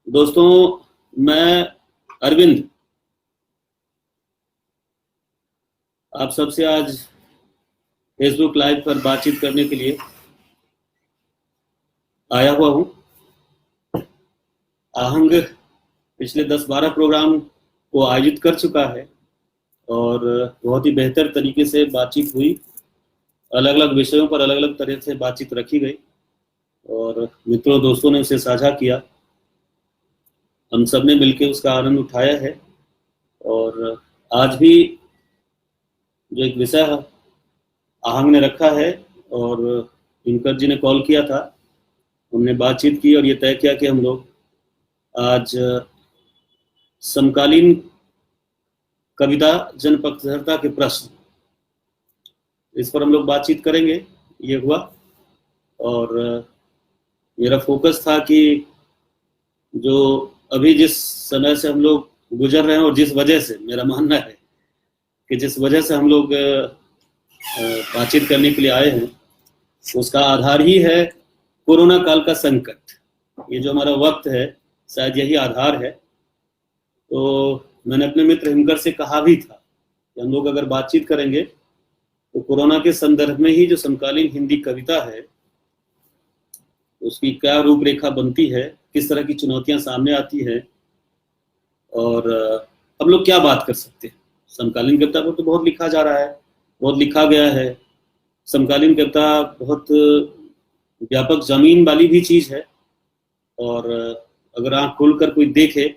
दोस्तों, मैं अरविंद आप सबसे आज फेसबुक लाइव पर बातचीत करने के लिए आया हुआ हूँ। आहंग पिछले 10-12 प्रोग्राम को आयोजित कर चुका है और बहुत ही बेहतर तरीके से बातचीत हुई। अलग अलग विषयों पर अलग अलग तरह से बातचीत रखी गई और मित्रों दोस्तों ने उसे साझा किया। हम सब ने मिलकर उसका आनंद उठाया है और आज भी जो एक विषय आहंग ने रखा है और दिनकर जी ने कॉल किया था, हमने बातचीत की और ये तय किया कि हम लोग आज समकालीन कविता जनपक्षधरता के प्रश्न, इस पर हम लोग बातचीत करेंगे। ये हुआ और मेरा फोकस था कि जो अभी जिस समय से हम लोग गुजर रहे हैं और जिस वजह से, मेरा मानना है कि जिस वजह से हम लोग बातचीत करने के लिए आए हैं, उसका आधार ही है कोरोना काल का संकट। ये जो हमारा वक्त है, शायद यही आधार है। तो मैंने अपने मित्र हिमकर से कहा भी था कि हम लोग अगर बातचीत करेंगे तो कोरोना के संदर्भ में ही जो समकालीन हिंदी कविता है उसकी क्या रूपरेखा बनती है, किस तरह की चुनौतियां सामने आती है और हम लोग क्या बात कर सकते हैं। समकालीन कविता पर तो बहुत लिखा जा रहा है, बहुत लिखा गया है। समकालीन कविता बहुत व्यापक जमीन वाली भी चीज है और अगर आंख खोलकर कोई देखे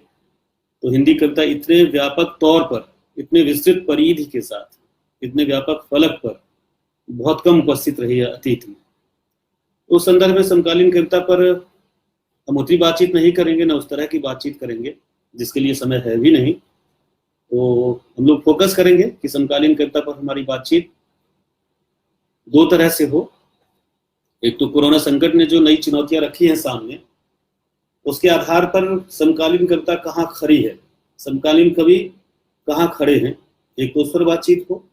तो हिंदी कविता इतने व्यापक तौर पर, इतने विस्तृत परिधि के साथ, इतने व्यापक फलक पर बहुत कम उपस्थित रही है अतीत में। उस संदर्भ में समकालीन कविता पर हम उतनी बातचीत नहीं करेंगे, ना उस तरह की बातचीत करेंगे जिसके लिए समय है भी नहीं। तो हम लोग फोकस करेंगे कि समकालीन कविता पर हमारी बातचीत दो तरह से हो। एक तो कोरोना संकट ने जो नई चुनौतियां रखी हैं सामने, उसके आधार पर समकालीन कविता कहाँ खड़ी है, समकालीन कवि कहाँ खड़े हैं, एक तो उस पर बातचीत हो।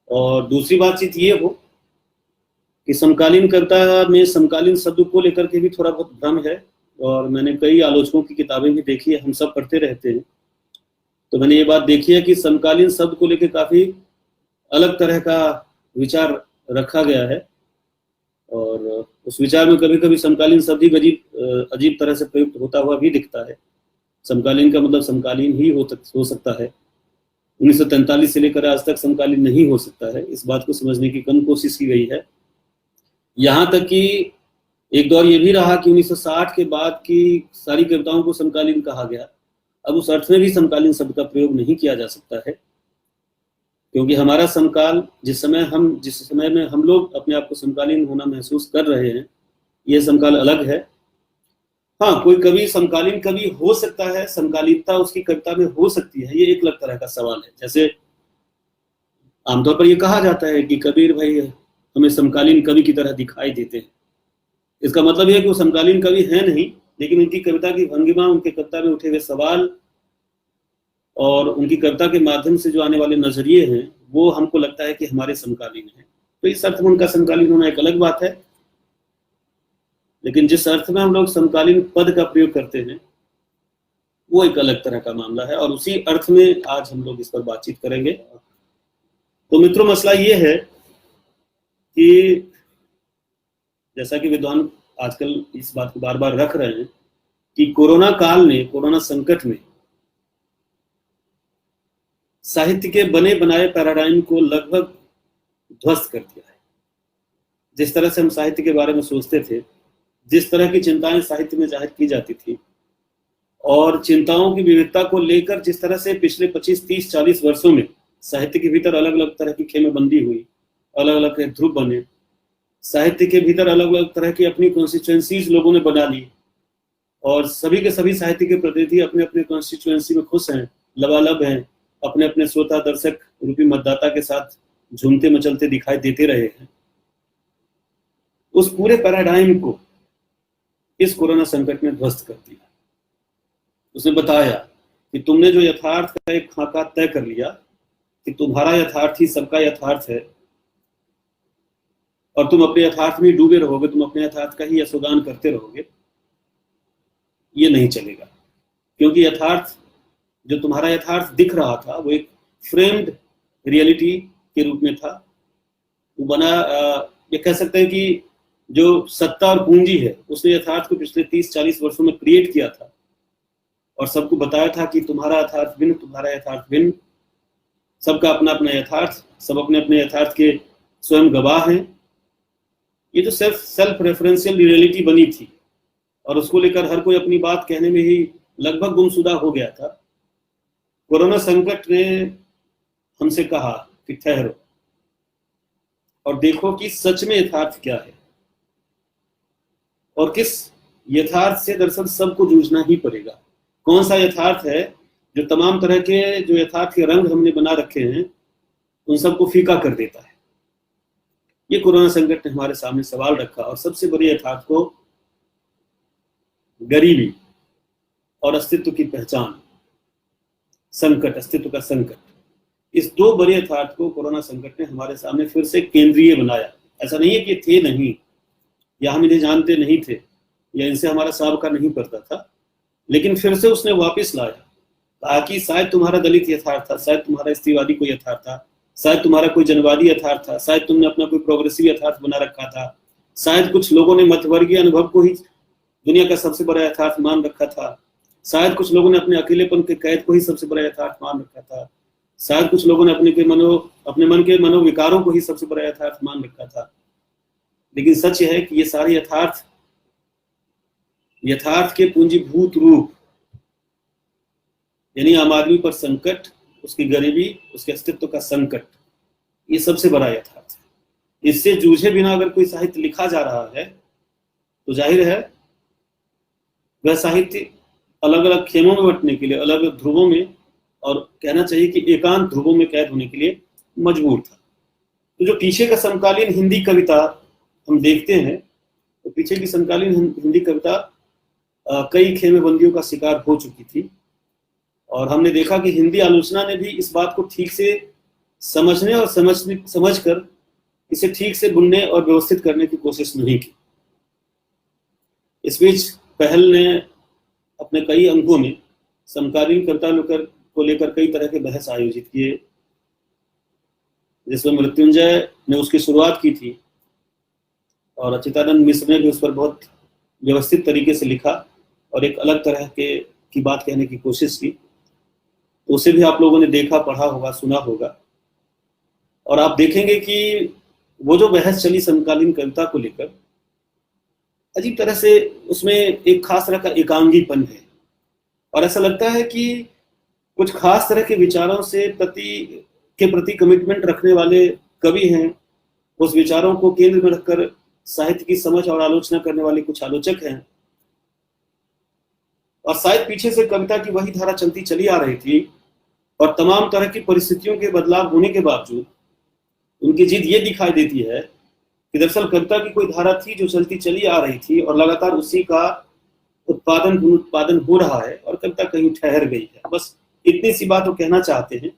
और दूसरी बातचीत ये हो कि समकालीन कविता में समकालीन शब्द को लेकर के भी थोड़ा बहुत भ्रम है और मैंने कई आलोचकों की किताबें भी देखी है, हम सब पढ़ते रहते हैं। तो मैंने ये बात देखी है कि समकालीन शब्द को लेकर काफी अलग तरह का विचार रखा गया है और उस विचार में कभी कभी समकालीन शब्द ही अजीब तरह से प्रयुक्त होता हुआ भी दिखता है। समकालीन का मतलब समकालीन ही हो सकता है, 1943 से लेकर आज तक समकालीन नहीं हो सकता है। इस बात को समझने की कम कोशिश की गई है। यहाँ तक कि एक दौर ये भी रहा कि 1960 के बाद की सारी कविताओं को समकालीन कहा गया। अब उस अर्थ में भी समकालीन शब्द का प्रयोग नहीं किया जा सकता है, क्योंकि हमारा समकाल, जिस समय में हम लोग अपने आप को समकालीन होना महसूस कर रहे हैं, यह समकाल अलग है। हाँ, कोई कवि समकालीन कवि हो सकता है, समकालीनता उसकी कविता में हो सकती है, ये एक अलग तरह का सवाल है। जैसे आमतौर पर यह कहा जाता है कि कबीर भाई हमें समकालीन कवि की तरह दिखाई देते हैं। इसका मतलब यह है कि वो समकालीन कवि हैं नहीं, लेकिन उनकी कविता की भंगिमा, उनके कविता में उठे हुए सवाल और उनकी कविता के माध्यम से जो आने वाले नजरिए हैं, वो हमको लगता है कि हमारे समकालीन हैं। तो इस अर्थ में उनका समकालीन होना एक अलग बात है। लेकिन जिस अर्थ में हम लोग समकालीन पद का प्रयोग करते हैं वो एक अलग तरह का मामला है और उसी अर्थ में आज हम लोग इस पर बातचीत करेंगे। तो मित्रों, मसला ये है कि जैसा कि विद्वान आजकल इस बात को बार बार रख रहे हैं कि कोरोना काल ने, कोरोना संकट में साहित्य के बने बनाए पैराडाइम को लगभग ध्वस्त कर दिया है। जिस तरह से हम साहित्य के बारे में सोचते थे, जिस तरह की चिंताएं साहित्य में जाहिर की जाती थी और चिंताओं की विविधता को लेकर जिस तरह से पिछले 25, 30, 40 वर्षों में साहित्य के भीतर अलग अलग तरह की खेमेबंदी हुई, अलग अलग ध्रुव बने, साहित्य के भीतर अलग अलग तरह की अपनी कॉन्स्टिट्यूएंसीज लोगों ने बना ली और सभी के सभी साहित्य के प्रतिनिधि अपने अपने कॉन्स्टिट्यूएंसी में खुश हैं, लबालब हैं, अपने अपने श्रोता दर्शक रूपी मतदाता के साथ झूमते मचलते दिखाई देते रहे हैं। उस पूरे पैराडाइम को इस कोरोना संकट ने ध्वस्त कर दिया। उसने बताया कि तुमने जो यथार्थ का एक खाका तय कर लिया कि तुम्हारा यथार्थ ही सबका यथार्थ है और तुम अपने यथार्थ में डूबे रहोगे, तुम अपने यथार्थ का ही यशोगान करते रहोगे, ये नहीं चलेगा। क्योंकि यथार्थ, जो तुम्हारा यथार्थ दिख रहा था, वो एक फ्रेम्ड रियलिटी के रूप में था। वो बना, ये कह सकते हैं कि जो सत्ता और पूंजी है, उसने यथार्थ को पिछले 30-40 वर्षों में क्रिएट किया था और सबको बताया था कि तुम्हारा यथार्थ भिन्न, तुम्हारा यथार्थ भिन्न, सबका अपना अपना यथार्थ, सब अपने अपने यथार्थ के स्वयं गवाह हैं। ये जो सेल्फ रेफरेंशियल रियलिटी बनी थी और उसको लेकर हर कोई अपनी बात कहने में ही लगभग गुमशुदा हो गया था। कोरोना संकट ने हमसे कहा कि ठहरो और देखो कि सच में यथार्थ क्या है, और किस यथार्थ से दरअसल सबको जूझना ही पड़ेगा। कौन सा यथार्थ है जो तमाम तरह के जो यथार्थ के रंग हमने बना रखे हैं उन सबको फीका कर देता है। ये कोरोना संकट ने हमारे सामने सवाल रखा और सबसे बड़े यथार्थ को, गरीबी और अस्तित्व की पहचान, संकट, अस्तित्व का संकट, इस दो बड़े यथार्थ को कोरोना संकट ने हमारे सामने फिर से केंद्रीय बनाया। ऐसा नहीं है कि थे नहीं, या हम इन्हें जानते नहीं थे, या इनसे हमारा साबका नहीं पड़ता था, लेकिन फिर से उसने वापस लाया। कहा कि शायद तुम्हारा दलित यथार्थ था, शायद तुम्हारा स्त्रीवादी कोई यथार्थ था, शायद तुम्हारा कोई जनवादी यथार्थ था, शायद तुमने अपना कोई प्रोग्रेसिव यथार्थ बना रखा था, शायद कुछ लोगों ने मध्यवर्गीय अनुभव को ही दुनिया का सबसे बड़ा यथार्थ मान रखा था, शायद कुछ लोगों ने अपने अकेलेपन के कैद को ही सबसे बड़ा यथार्थ मान रखा था, शायद कुछ लोगों ने अपने मन के मनोविकारों को ही सबसे बड़ा यथार्थ मान रखा था। लेकिन सच यह है कि ये सारे यथार्थ के पूंजीभूत रूप, यानी आम आदमी पर संकट, उसकी गरीबी, उसके अस्तित्व का संकट, ये सबसे बड़ा यथार्थ है। इससे जूझे बिना अगर कोई साहित्य लिखा जा रहा है तो जाहिर है वह साहित्य अलग अलग खेमों में बंटने के लिए, अलग अलग ध्रुवों में, और कहना चाहिए कि एकांत ध्रुवों में कैद होने के लिए मजबूर था। तो जो पीछे का समकालीन हिंदी कविता हम देखते हैं, तो पीछे की समकालीन हिंदी कविता कई खेमेबंदियों का शिकार हो चुकी थी, और हमने देखा कि हिंदी आलोचना ने भी इस बात को ठीक से समझने और समझकर इसे ठीक से बुनने और व्यवस्थित करने की कोशिश नहीं की। इस बीच पहल ने अपने कई अंकों में समकालीन कविता को लेकर कई तरह के बहस आयोजित किए, जिसमें मृत्युंजय ने उसकी शुरुआत की थी और अच्युतानंद मिश्र ने भी उस पर बहुत व्यवस्थित तरीके से लिखा और एक अलग तरह की बात कहने की कोशिश की। तो उसे भी आप लोगों ने देखा, पढ़ा होगा, सुना होगा, और आप देखेंगे कि वो जो बहस चली समकालीन कविता को लेकर, अजीब तरह से उसमें एक खास तरह का एकांगीपन है, और ऐसा लगता है कि कुछ खास तरह के विचारों से प्रति कमिटमेंट रखने वाले कवि हैं, उस विचारों को केंद्र में रखकर साहित्य की समझ और आलोचना करने वाले कुछ आलोचक हैं, और शायद पीछे से कविता की वही धारा चलती चली आ रही थी, और तमाम तरह की परिस्थितियों के बदलाव होने के बावजूद उनकी जिद ये दिखाई देती है कि दरअसल कविता की कोई धारा थी जो चलती चली आ रही थी और लगातार उसी का उत्पादन हो रहा है, और कविता कहीं ठहर गई है। बस इतनी सी बात वो कहना चाहते हैं।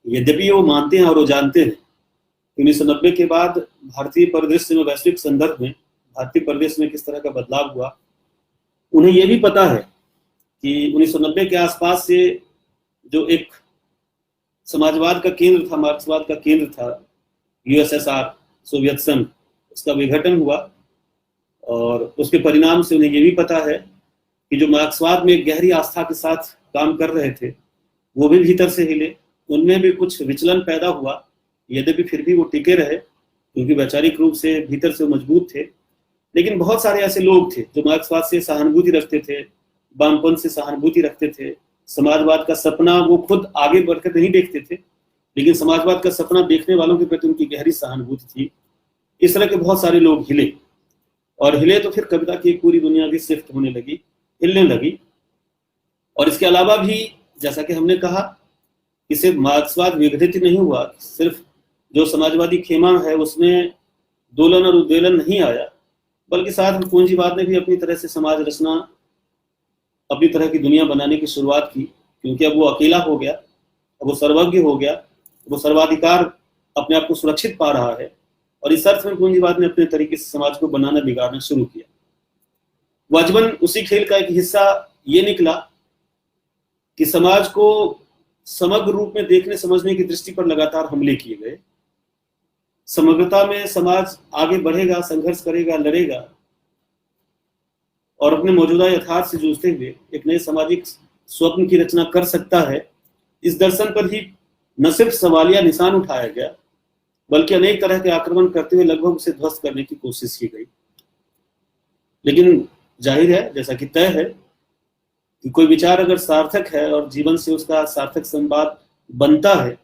यद्यपि वो मानते हैं और वो जानते हैं कि 1990 के बाद भारतीय परिदृश्य में, वैश्विक संदर्भ में भारतीय परिदृश्य में किस तरह का बदलाव हुआ, उन्हें ये भी पता है कि 1990 के आसपास से जो एक समाजवाद का केंद्र था, मार्क्सवाद का केंद्र था, यूएसएसआर, सोवियत संघ, उसका विघटन हुआ, और उसके परिणाम से उन्हें ये भी पता है कि जो मार्क्सवाद में गहरी आस्था के साथ काम कर रहे थे वो भी भीतर से हिले, उनमें भी कुछ विचलन पैदा हुआ, यद्यपि फिर भी वो टिके रहे क्योंकि वैचारिक रूप से भीतर से वो मजबूत थे। लेकिन बहुत सारे ऐसे लोग थे जो मार्क्सवाद से सहानुभूति रखते थे, वामपंथ से सहानुभूति रखते थे, समाजवाद का सपना वो खुद आगे बढ़कर नहीं देखते थे, लेकिन समाजवाद का सपना देखने वालों के प्रति उनकी गहरी सहानुभूति थी। इस तरह के बहुत सारे लोग हिले, और हिले तो फिर कविता की पूरी दुनिया भी शिफ्ट होने लगी, हिलने लगी। और इसके अलावा भी जैसा कि हमने कहा, इसे मार्क्सवाद विघटित नहीं हुआ, सिर्फ जो समाजवादी खेमा है उसमें दोलन और उद्वेलन नहीं आया, बल्कि साथ में पूंजीवाद ने भी अपनी तरह से समाज रचना, अपनी तरह की दुनिया बनाने की शुरुआत की, क्योंकि अब वो अकेला हो गया, अब वो सर्वज्ञ हो गया, वो सर्वाधिकार अपने आप को सुरक्षित पा रहा है, और इस अर्थ में पूंजीवाद ने अपने तरीके से समाज को बनाना बिगाड़ना शुरू किया। वाजबन उसी खेल का एक हिस्सा ये निकला कि समाज को समग्र रूप में देखने समझने की दृष्टि पर लगातार हमले किए गए। समग्रता में समाज आगे बढ़ेगा, संघर्ष करेगा, लड़ेगा और अपने मौजूदा यथार्थ से जूझते हुए एक नए सामाजिक स्वप्न की रचना कर सकता है। इस दर्शन पर ही न सिर्फ सवालिया निशान उठाया गया, बल्कि अनेक तरह के आक्रमण करते हुए लगभग उसे ध्वस्त करने की कोशिश की गई। लेकिन जाहिर है, जैसा कि तय है, कि कोई विचार अगर सार्थक है और जीवन से उसका सार्थक संवाद बनता है,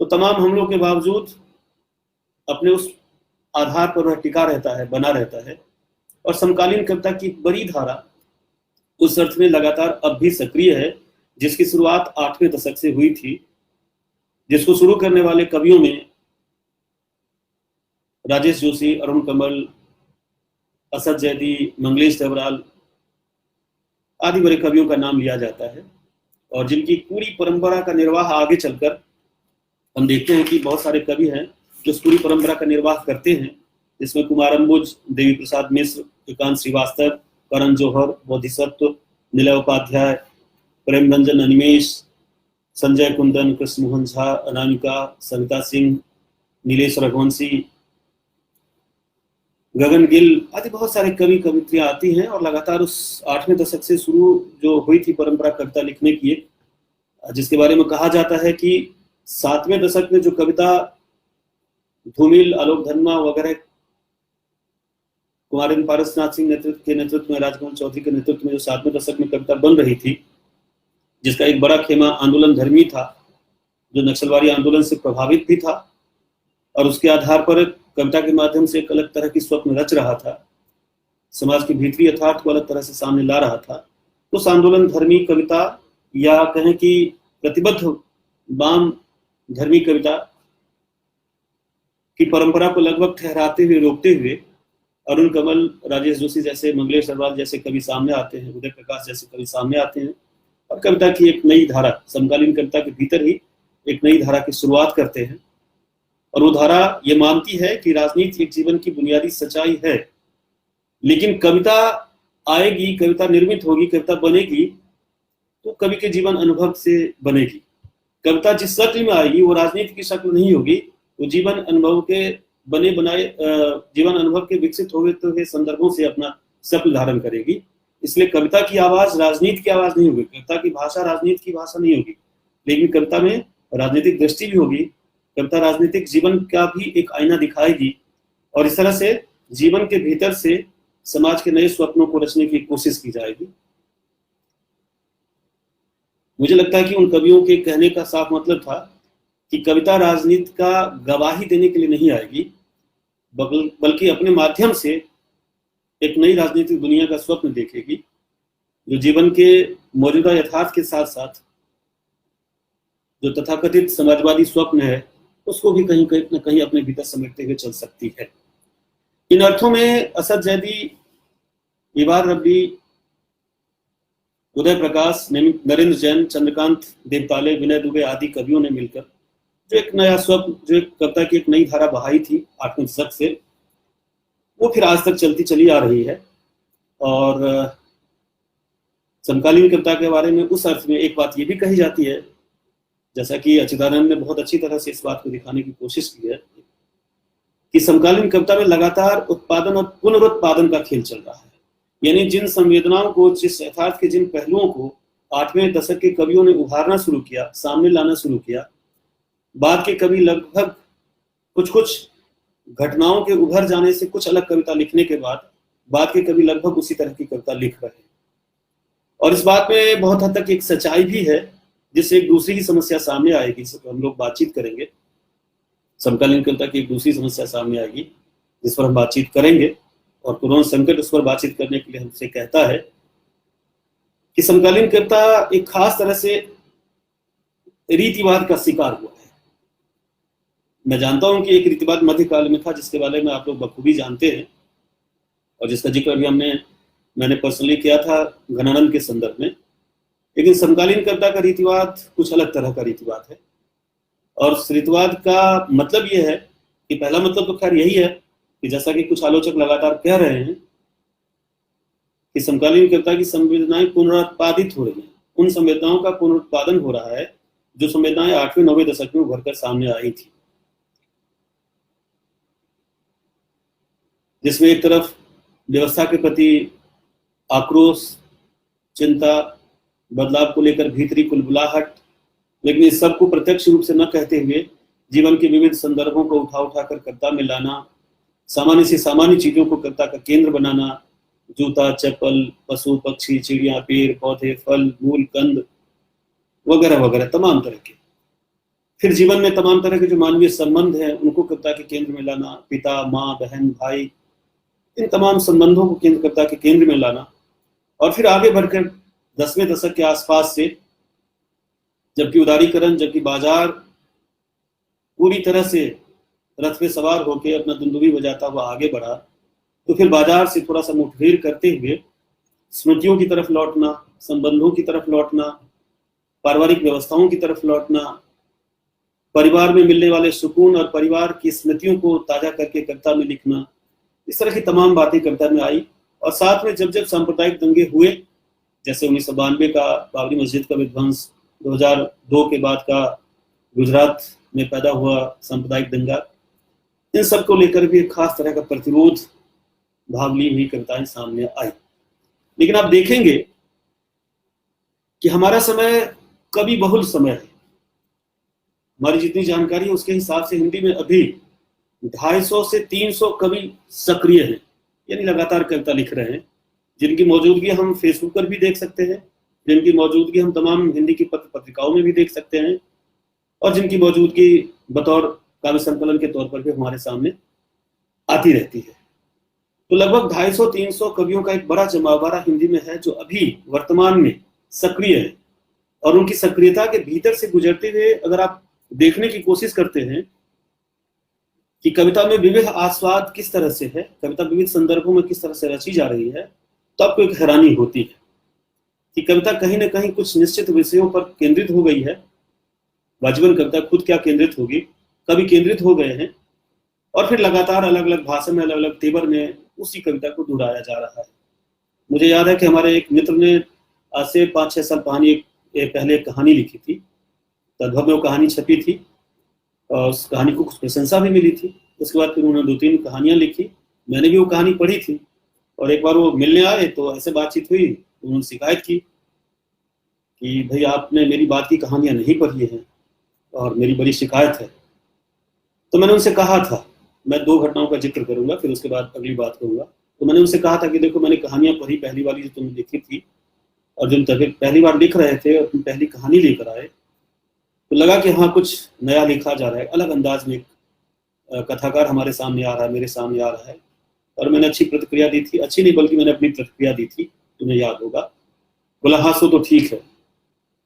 तो तमाम हमलों के बावजूद अपने उस आधार पर वह टिका रहता है, बना रहता है। और समकालीन कविता की बड़ी धारा उस अर्थ में लगातार अब भी सक्रिय है, जिसकी शुरुआत 8वें दशक से हुई थी, जिसको शुरू करने वाले कवियों में राजेश जोशी, अरुण कमल, असद जैदी, मंगलेश डबराल आदि बड़े कवियों का नाम लिया जाता है, और जिनकी पूरी परंपरा का निर्वाह आगे चलकर हम देखते हैं कि बहुत सारे कवि हैं जो उस पूरी परंपरा का निर्वाह करते हैं, जिसमें कुमार अंबुज, देवी प्रसाद मिश्र, एकांत श्रीवास्तव, करण जौहर, बोधिसत्व, निलय उपाध्याय, प्रेम रंजन अनिमेश, संजय कुंदन, कृष्ण मोहन झा, अनामिका, सविता सिंह, नीलेश रघुवंशी, गगन गिल आदि बहुत सारे कवि कवित्रियां आती हैं। और लगातार उस 8वें दशक से शुरू जो हुई थी परंपरा कविता लिखने की, एक जिसके बारे में कहा जाता है कि 7वें दशक में जो कविता धूमिल, आलोक धर्मा वगैरह, कुमारेन्द्र पारसनाथ सिंह के नेतृत्व में, राजकमल चौधरी के नेतृत्व में जो 7वें दशक में कविता बन रही थी, जिसका एक बड़ा खेमा आंदोलन धर्मी था, जो नक्सलवादी आंदोलन से प्रभावित भी था और उसके आधार पर कविता के माध्यम से एक अलग तरह की स्वप्न रच रहा था, समाज के भीतरी यथार्थ को अलग तरह से सामने ला रहा था। उस आंदोलन धर्मी कविता, या कहें कि प्रतिबद्ध वाम धर्मी कविता की परंपरा को लगभग ठहराते हुए, रोकते हुए अरुण कमल, राजेश जोशी जैसे, मंगलेश डबराल जैसे कवि सामने आते हैं, उदय प्रकाश जैसे कवि सामने आते हैं और कविता की एक नई धारा, समकालीन कविता के भीतर ही एक नई धारा की शुरुआत करते हैं। और वो धारा ये मानती है कि राजनीति एक जीवन की बुनियादी सच्चाई है, लेकिन कविता आएगी, कविता निर्मित होगी, कविता बनेगी तो कवि के जीवन अनुभव से बनेगी। कविता जिस शक्ल में आएगी वो राजनीति की शक्ल नहीं होगी, वो जीवन अनुभव के बने बनाए, जीवन अनुभव के विकसित हुए संदर्भों से अपना शक्ल धारण करेगी। इसलिए कविता की आवाज राजनीति की आवाज नहीं होगी, कविता की भाषा राजनीति की भाषा नहीं होगी, लेकिन कविता में राजनीतिक दृष्टि भी होगी। कविता राजनीतिक जीवन का भी एक आईना दिखाएगी और इस तरह से जीवन के भीतर से समाज के नए स्वप्नों को रचने की कोशिश की जाएगी। मुझे लगता है कि उन कवियों के कहने का साफ मतलब था कि कविता राजनीति का गवाही देने के लिए नहीं आएगी, बल्कि अपने माध्यम से एक नई राजनीतिक दुनिया का स्वप्न देखेगी, जो जीवन के मौजूदा यथार्थ के साथ साथ जो तथाकथित समाजवादी स्वप्न है उसको भी कहीं न कहीं अपने भीतर समेटते हुए चल सकती है। इन अर्थों में असद जैदी, इबार रब्बी, उदय प्रकाश, नरेंद्र जैन, चंद्रकांत देवताले, विनय दुबे आदि कवियों ने मिलकर जो एक नया स्वप्न, जो एक कविता की एक नई धारा बहाई थी 8वें दशक से, वो फिर आज तक चलती चली आ रही है। और समकालीन कविता के बारे में उस अर्थ में एक बात ये भी कही जाती है, जैसा कि अच्युतानंद ने बहुत अच्छी तरह से इस बात को दिखाने की कोशिश की है, कि समकालीन कविता में लगातार उत्पादन और पुनरुत्पादन का खेल चल रहा है। यानी जिन संवेदनाओं को, जिस यथार्थ के जिन पहलुओं को 8वें दशक के कवियों ने उभारना शुरू किया, सामने लाना शुरू किया, बाद के कवि लगभग कुछ घटनाओं के उभर जाने से कुछ अलग कविता लिखने के बाद के कवि लगभग उसी तरह की कविता लिख रहे हैं। और इस बात में बहुत हद तक एक सच्चाई भी है, जिससे एक दूसरी की समस्या सामने आएगी, इस पर हम लोग बातचीत करेंगे। समकालीन कविता की एक दूसरी समस्या सामने आएगी जिस पर हम बातचीत करेंगे, और कोरोना संकट उस पर बातचीत करने के लिए हमसे कहता है कि समकालीन कविता एक खास तरह से रीतिवाद का शिकार हुआ है। मैं जानता हूं कि एक रीतिवाद मध्यकाल में था, जिसके बारे में आप लोग बखूबी जानते हैं और जिसका जिक्र अभी मैंने पर्सनली किया था घनानंद के संदर्भ में। लेकिन समकालीन कविता का रीतिवाद कुछ अलग तरह का रीतिवाद है, और उस रीतिवाद का मतलब ये है कि पहला मतलब तो खैर यही है कि जैसा कि कुछ आलोचक लगातार कह रहे हैं कि समकालीन कविता की संवेदनाएं पुनरुत्पादित हो रही हैं, उन संवेदनाओं का पुनरुत्पादन हो रहा है जो संवेदनाएं 8वें 9वें दशक में उभरकर सामने आई थी, जिसमें एक तरफ व्यवस्था के प्रति आक्रोश, चिंता, बदलाव को लेकर भीतरी कुलबुलाहट, लेकिन इस सब को प्रत्यक्ष रूप से न कहते हुए जीवन के विविध संदर्भों को उठा उठाकर कर्ता में लाना, सामान्य से सामान्य चीजों को कर्ता का केंद्र बनाना, जूता, चप्पल, पशु पक्षी, चिड़िया, पेड़ पौधे, फल मूल कंद वगैरह वगैरह तमाम तरह के। फिर जीवन में तमाम तरह के जो मानवीय संबंध हैं उनको कर्ता के केंद्र में लाना, पिता, माँ, बहन, भाई, इन तमाम संबंधों को कर्ता के केंद्र में लाना। और फिर आगे बढ़कर 10वें दशक के आसपास से, जबकि उदारीकरण, जबकि बाजार पूरी तरह से रथ पे सवार होकर अपना दुंदुभी बजाता हुआ आगे बढ़ा, तो फिर बाजार से थोड़ा सा मुठभेड़ करते हुए स्मृतियों की तरफ लौटना, संबंधों की तरफ लौटना, पारिवारिक व्यवस्थाओं की तरफ लौटना, परिवार में मिलने वाले सुकून और परिवार की स्मृतियों को ताजा करके कविता में लिखना, इस तरह की तमाम बातें कविता में आई। और साथ में जब जब सांप्रदायिक दंगे हुए, जैसे 1992 का बाबरी मस्जिद का विध्वंस, 2002 के बाद का गुजरात में पैदा हुआ सांप्रदायिक दंगा, इन सब को लेकर भी एक खास तरह का प्रतिरोध भाग ली हुई कविताएं सामने आई। लेकिन आप देखेंगे कि हमारा समय कवि बहुल समय है। हमारी जितनी जानकारी है उसके हिसाब से हिंदी में अभी 250 से 300 कवि सक्रिय हैं, यानी लगातार कविता लिख रहे हैं, जिनकी मौजूदगी हम फेसबुक पर भी देख सकते हैं, जिनकी मौजूदगी हम तमाम हिंदी की पत्र पत्रिकाओं में भी देख सकते हैं, और जिनकी मौजूदगी बतौर काव्य संकलन के तौर पर भी हमारे सामने आती रहती है। तो लगभग 250-300 कवियों का एक बड़ा जमावड़ा हिंदी में है जो अभी वर्तमान में सक्रिय है। और उनकी सक्रियता के भीतर से गुजरते हुए अगर आप देखने की कोशिश करते हैं कि कविता में विविध आस्वाद किस तरह से है, कविता विविध संदर्भों में किस तरह से रची जा रही है, तो आपको एक हैरानी होती है कि कविता कहीं ना कहीं कुछ निश्चित विषयों पर केंद्रित हो गई है। वाजिबन कविता खुद क्या केंद्रित होगी, कवि केंद्रित हो गए हैं, और फिर लगातार अलग अलग भाषा में, अलग अलग तेवर में उसी कविता को दोहराया जा रहा है। मुझे याद है कि हमारे एक मित्र ने आज से 5-6 साल पहले एक कहानी लिखी थी, तद्भव में वो कहानी छपी थी और उस कहानी को कुछ प्रशंसा भी मिली थी। उसके बाद फिर उन्होंने 2-3 कहानियां लिखी, मैंने भी वो कहानी पढ़ी थी, और एक बार वो मिलने आए तो ऐसे बातचीत हुई, उन्होंने शिकायत की कि भाई आपने मेरी बात की कहानियां नहीं पढ़ी हैं और मेरी बड़ी शिकायत है। तो मैंने उनसे कहा था, मैं 2 घटनाओं का जिक्र करूंगा फिर उसके बाद अगली बात करूंगा। तो मैंने उनसे कहा था कि देखो, मैंने कहानियां पढ़ी, पहली वाली जो तुमने लिखी थी, और जब तक पहली बार लिख रहे थे और तुम पहली कहानी लेकर आए तो लगा कि हाँ कुछ नया लिखा जा रहा है, अलग अंदाज में एक कथाकार हमारे सामने आ रहा है, मेरे सामने आ रहा है। और मैंने अच्छी प्रतिक्रिया दी थी, अच्छी नहीं बल्कि मैंने अपनी प्रतिक्रिया दी थी, तुम्हें याद होगा। बोला हाँ सो तो ठीक है।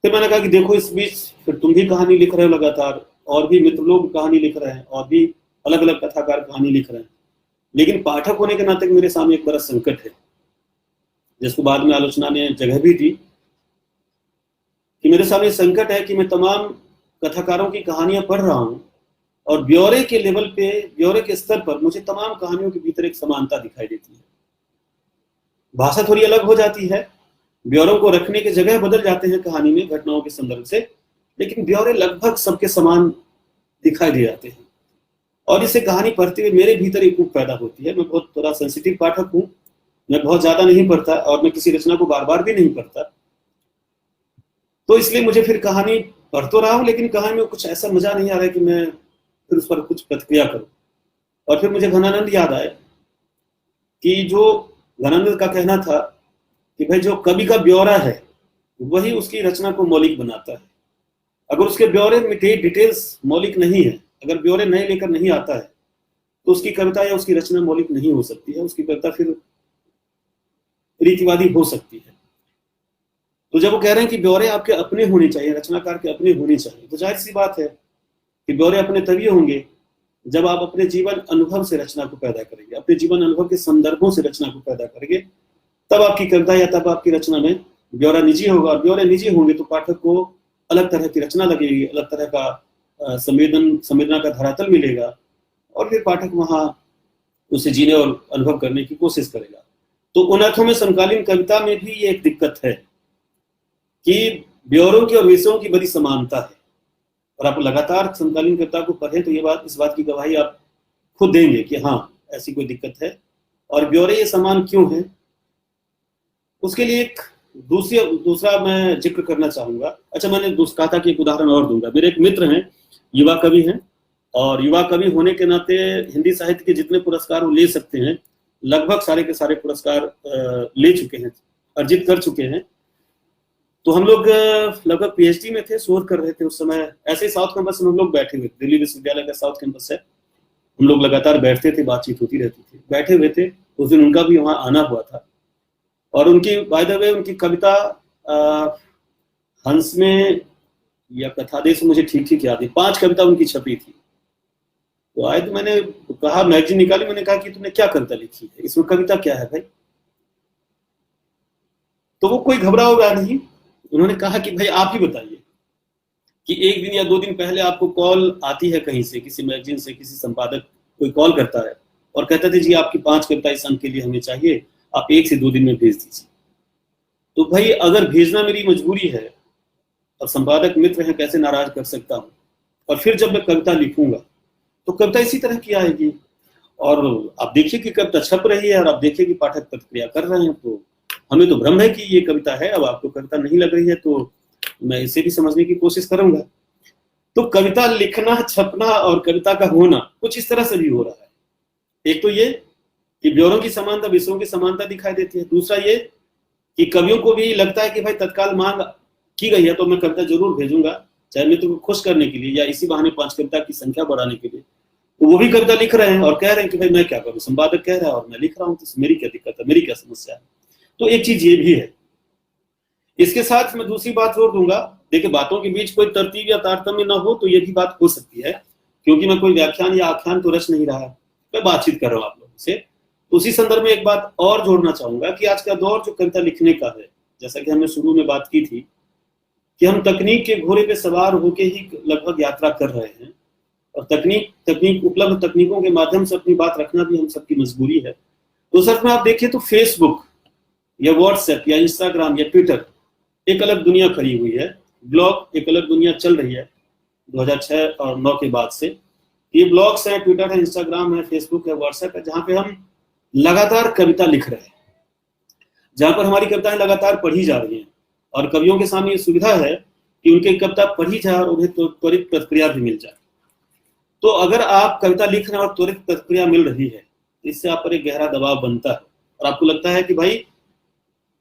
फिर मैंने कहा कि देखो, इस बीच फिर तुम भी कहानी लिख रहे हो लगातार, और भी मित्र लोग कहानी लिख रहे हैं, और भी अलग अलग कथाकार कहानी लिख रहे हैं, लेकिन पाठक होने के नाते मेरे सामने एक बड़ा संकट है, जिसको बाद में आलोचना ने जगह भी दी कि मेरे सामने संकट है कि मैं तमाम कथाकारों की कहानियां पढ़ रहा हूं और ब्यौरे के लेवल पे, ब्यौरे के स्तर पर मुझे तमाम कहानियों के भीतर एक समानता दिखाई देती है। भाषा थोड़ी अलग हो जाती है, ब्यौरों को रखने के जगह बदल जाते हैं कहानी में घटनाओं के संदर्भ से, लेकिन ब्यौरे लगभग सबके समान दिखाई दे जाते हैं। और इसे कहानी पढ़ते हुए मेरे भीतर एक ऊब पैदा होती है। मैं बहुत थोड़ा सेंसिटिव पाठक हूँ, मैं बहुत ज्यादा नहीं पढ़ता और मैं किसी रचना को बार बार भी नहीं पढ़ता, तो इसलिए मुझे फिर कहानी पढ़ तो रहा हूँ लेकिन कहानी में कुछ ऐसा मजा नहीं आ रहा है कि मैं फिर उस पर कुछ प्रतिक्रिया करूं। और फिर मुझे घनानंद याद आए कि जो घनानंद का कहना था कि भाई जो कवि का ब्यौरा है वही उसकी रचना को मौलिक बनाता है। अगर उसके ब्यौरे में डिटेल्स मौलिक नहीं है, अगर ब्यौरे नए लेकर नहीं आता है, तो उसकी कविता या उसकी रचना मौलिक नहीं हो सकती है, उसकी कविता फिर रीतिवादी हो सकती है। तो जब वो कह रहे हैं कि ब्यौरे आपके अपने होने चाहिए, रचनाकार के अपने होने चाहिए, तो जाहिर सी बात है कि ब्यौरे अपने तभी होंगे जब आप अपने जीवन अनुभव से रचना को पैदा करेंगे, अपने जीवन अनुभव के संदर्भों से रचना को पैदा करेंगे, तब आपकी कविता या तब आपकी रचना में ब्यौरा निजी होगा। और ब्यौरे निजी होंगे तो पाठक को अलग तरह की रचना लगेगी, अलग तरह का संवेदना का धरातल मिलेगा, और फिर पाठक वहां उसे जीने और अनुभव करने की कोशिश करेगा। तो उन अर्थों में समकालीन कविता में भी ये एक दिक्कत है कि ब्योरों की और विषयों की बड़ी समानता है, और आप लगातार समकालीन कविता को पढ़ें तो इस बात की गवाही आप खुद देंगे कि हाँ ऐसी कोई दिक्कत है और ब्योरे ये समान क्यों है। उसके लिए एक दूसरा मैं जिक्र करना चाहूंगा। अच्छा, मैंने कहा था कि एक उदाहरण और दूंगा। मेरे एक मित्र हैं, युवा कवि हैं, और युवा कवि होने के नाते हिंदी साहित्य के जितने पुरस्कार वो ले सकते हैं लगभग सारे के सारे पुरस्कार ले चुके हैं, अर्जित कर चुके हैं। तो हम लोग लगभग पीएचडी में थे, शोध कर रहे थे उस समय। ऐसे ही साउथ कैंपस में हम लोग बैठे हुए थे, दिल्ली विश्वविद्यालय का साउथ कैंपस है, हम लोग लगातार बैठते थे, बातचीत होती रहती थी, बैठे हुए थे। उस दिन उनका भी वहां आना हुआ था, और उनकी बाय द वे उनकी कविता हंस में या कथादेश में, मुझे ठीक ठीक याद है, 5 कविता उनकी छपी थी। तो आए तो मैंने कहा, मैगजीन निकाली, मैंने कहा कि तुमने क्या कविता लिखी है, इसमें कविता क्या है भाई। तो वो कोई घबरा हुआ नहीं, उन्होंने कहा कि भाई आप ही बताइए कि 1 दिन या 2 दिन पहले आपको कॉल आती है कहीं से, किसी मैगजीन से, किसी संपादक कोई कॉल करता है और कहता थे जी आपकी 5 कविता इस अंक के लिए हमें चाहिए, आप 1 से 2 दिन में भेज दीजिए। तो भाई अगर भेजना मेरी मजबूरी है और संपादक मित्र हैं, कैसे नाराज कर सकता हूँ। और फिर जब मैं कविता लिखूंगा तो कविता इसी तरह की आएगी, और आप देखिए कि कविता छप रही है और आप देखिए कि पाठक प्रतिक्रिया कर रहे हैं, तो हमें तो भ्रम है कि ये कविता है। अब आपको कविता नहीं लग रही है तो मैं इसे भी समझने की कोशिश करूंगा। तो कविता लिखना, छपना और कविता का होना कुछ इस तरह से भी हो रहा है। एक तो ये कि ब्योरों की समानता, विषयों की समानता दिखाई देती है। दूसरा ये कि कवियों को भी लगता है कि भाई तत्काल मांग की गई है तो मैं कविता जरूर भेजूंगा, चाहे मित्र को खुश करने के लिए या इसी बहाने 5 कविता की संख्या बढ़ाने के लिए। तो वो भी कविता लिख रहे हैं और कह रहे हैं कि भाई मैं क्या करूं, संपादक कह रहा है और मैं लिख रहा हूं, तो मेरी क्या दिक्कत है, मेरी क्या समस्या है। तो एक चीज ये भी है। इसके साथ मैं दूसरी बात जोड़ दूंगा। देखिए, बातों के बीच कोई तरतीब या तारतम्य ना हो तो ये भी बात हो सकती है, क्योंकि मैं कोई व्याख्यान या आख्यान तो रच नहीं रहा, मैं बातचीत कर रहा हूं आप लोगों से। उसी संदर्भ में एक बात और जोड़ना चाहूंगा कि आज का दौर जो कविता लिखने का है, जैसा कि हमने शुरू में बात की थी कि हम तकनीक के घोड़े पे सवार होके ही लगभग यात्रा कर रहे हैं, और तकनीक उपलब्ध तकनीकों के माध्यम से अपनी बात रखना भी हम सबकी मजबूरी है। तो सर में आप देखिए तो फेसबुक या व्हाट्सएप या इंस्टाग्राम या ट्विटर एक अलग दुनिया खड़ी हुई है, ब्लॉग एक अलग दुनिया चल रही है 2006 और 9 के बाद से। ये ब्लॉग्स हैं, ट्विटर है, इंस्टाग्राम है, फेसबुक है, व्हाट्सएप है, जहां पे हम लगातार कविता लिख रहे हैं, जहां पर हमारी कविताएं लगातार पढ़ी जा रही हैं, और कवियों के सामने ये सुविधा है कि उनकी कविता पढ़ी जाए और उन्हें त्वरित प्रतिक्रिया भी मिल जाए। तो अगर आप कविता लिख रहे हैं और त्वरित प्रतिक्रिया मिल रही है, इससे आप पर एक गहरा दबाव बनता है और आपको लगता है कि भाई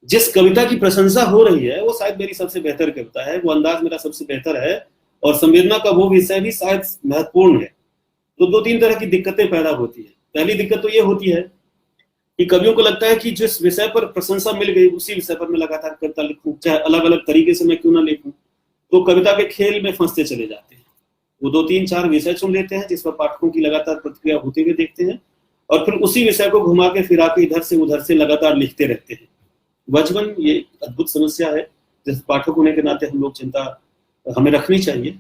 जिस कविता की प्रशंसा हो रही है वो शायद मेरी सबसे बेहतर कविता है, वो अंदाज मेरा सबसे बेहतर है, और संवेदना का वो विषय भी शायद महत्वपूर्ण है। तो 2-3 तरह की दिक्कतें पैदा होती है। पहली दिक्कत तो ये होती है कि कवियों को लगता है कि जिस विषय पर प्रशंसा मिल गई उसी विषय पर मैं लगातार कविता लिखूं, चाहे अलग अलग तरीके से मैं क्यों ना लिखूं। तो कविता के खेल में फंसते चले जाते हैं। वो 2-3-4 विषय चुन लेते हैं जिस पर पाठकों की लगातार प्रतिक्रिया होते हुए देखते हैं, और फिर उसी विषय को घुमा के फिरा के इधर से उधर से लगातार लिखते रहते हैं। वजबन ये अद्भुत समस्या है जिस पाठक होने के नाते हम लोग चिंता हमें रखनी चाहिए।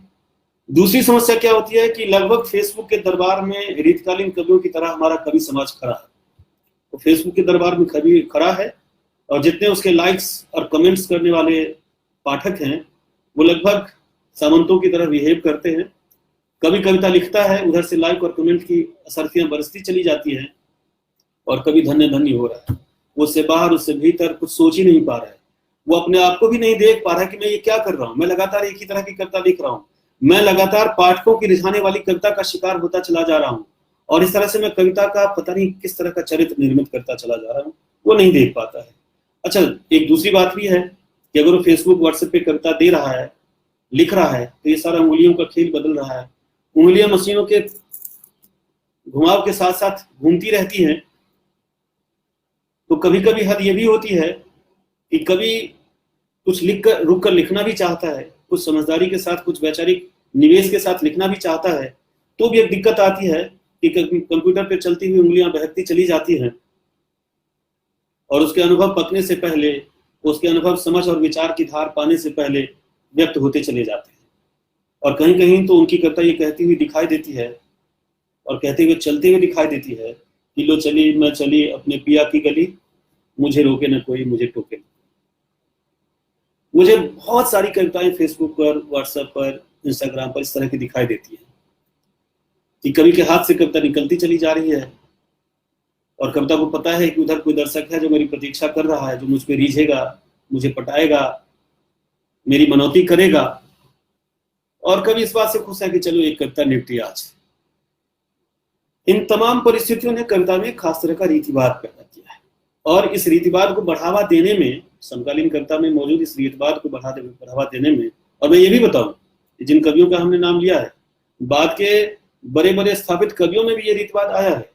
दूसरी समस्या क्या होती है कि लगभग फेसबुक के दरबार में रीतकालीन कवियों की तरह हमारा कवि समाज खड़ा है। तो फेसबुक के दरबार में कवि खड़ा है, और जितने उसके लाइक्स और कमेंट्स करने वाले पाठक हैं वो लगभग सामंतों की तरह बिहेव करते हैं। कभी कविता लिखता है, उधर से लाइक और कमेंट की असरफियां बरसती चली जाती हैं, और कभी धन्य धन्य हो रहा है। वो उससे बाहर उससे भीतर कुछ सोच ही नहीं पा रहा है, वो अपने आप को भी नहीं देख पा रहा है कि मैं ये क्या कर रहा हूँ। मैं लगातार एक ही तरह की कविता लिख रहा हूँ, मैं लगातार पाठकों की रिझाने वाली कविता का शिकार होता चला जा रहा हूँ, और इस तरह से मैं कविता का पता नहीं किस तरह का चरित्र निर्मित करता चला जा रहा हूँ, वो नहीं देख पाता है। अच्छा, एक दूसरी बात भी है कि अगर वो फेसबुक व्हाट्सएप पे कविता दे रहा है, लिख रहा है, तो ये सारा उंगलियों का खेल बदल रहा है। उंगलियां मशीनों के घुमाव के साथ साथ घूमती रहती हैं। तो कभी कभी हद ये भी होती है कि कभी कुछ लिखकर रुक कर लिखना भी चाहता है, कुछ समझदारी के साथ, कुछ वैचारिक निवेश के साथ लिखना भी चाहता है, तो भी एक दिक्कत आती है कि कंप्यूटर पे चलती हुई उंगलियां बहकती चली जाती हैं, और उसके अनुभव पकने से पहले, उसके अनुभव समझ और विचार की धार पाने से पहले व्यक्त होते चले जाते हैं। और कहीं कहीं तो उनकी कविता ये कहती हुई दिखाई देती है, और कहते हुए चलते हुए दिखाई देती है कि लो चली मैं चली अपने पिया की गली, मुझे रोके न कोई मुझे टोके। मुझे बहुत सारी कविताएं फेसबुक पर, व्हाट्सएप पर, इंस्टाग्राम पर इस तरह की दिखाई देती है कि कवि के हाथ से कविता निकलती चली जा रही है और कविता को पता है कि उधर कोई दर्शक है जो मेरी प्रतीक्षा कर रहा है, जो मुझ पर रीझेगा, मुझे पटाएगा, मेरी मनौती करेगा, और कवि इस बात से खुश है कि चलो एक कविता निपटी आज। इन तमाम परिस्थितियों ने कविता में खास तरह का रीतिवाद पैदा किया है और इस रीतिवाद को बढ़ावा देने में, समकालीन कविता में मौजूद इस रीतिवाद को बढ़ावा देने में, और मैं ये भी बताऊं जिन कवियों का हमने नाम लिया है, बाद के बड़े बड़े स्थापित कवियों में भी ये रीतिवाद आया है।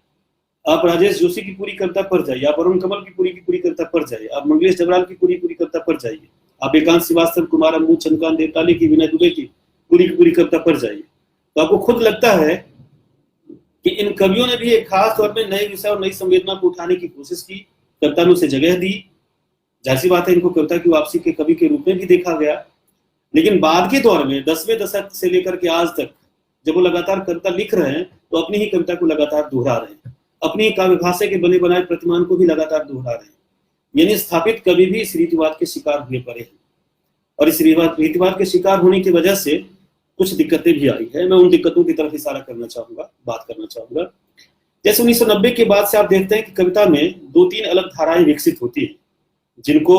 आप राजेश जोशी की पूरी कविता पढ़ जाइए, आप अरुण कमल की पूरी कविता पढ़ जाइए, आप मंगलेश जबराल की पूरी कविता पढ़ जाइए, आप एकांत श्रीवास्तव, कुमार अम्बू, चंद्रकांत देवताली की, विनय दुबे की पूरी कविता पढ़ जाइए, तो आपको खुद लगता है कि इन कवियों ने भी एक खास तौर में नए विषय और नई संवेदना को उठाने की कोशिश की, कविता में उसे जगह दी। जाहिर सी बात है इनको कविता की वापसी के कवि के रूप में भी देखा गया, लेकिन बाद के दौर में 10वें दशक से लेकर के आज तक जब वो लगातार कविता लिख रहे हैं तो अपनी ही कविता को लगातार दोहरा रहे हैं, अपनी काव्य भाषा के बने बनाए प्रतिमान को भी लगातार दोहरा रहे हैं। यानी स्थापित कवि भी इस रीतिवाद के शिकार हुए पड़े हैं और इस रीतिवाद के शिकार होने की वजह से कुछ दिक्कतें भी आई है। मैं उन दिक्कतों की तरफ इशारा करना चाहूंगा, बात करना चाहूंगा। जैसे 1990 के बाद से आप देखते हैं कि कविता में 2-3 अलग धाराएं विकसित होती हैं, जिनको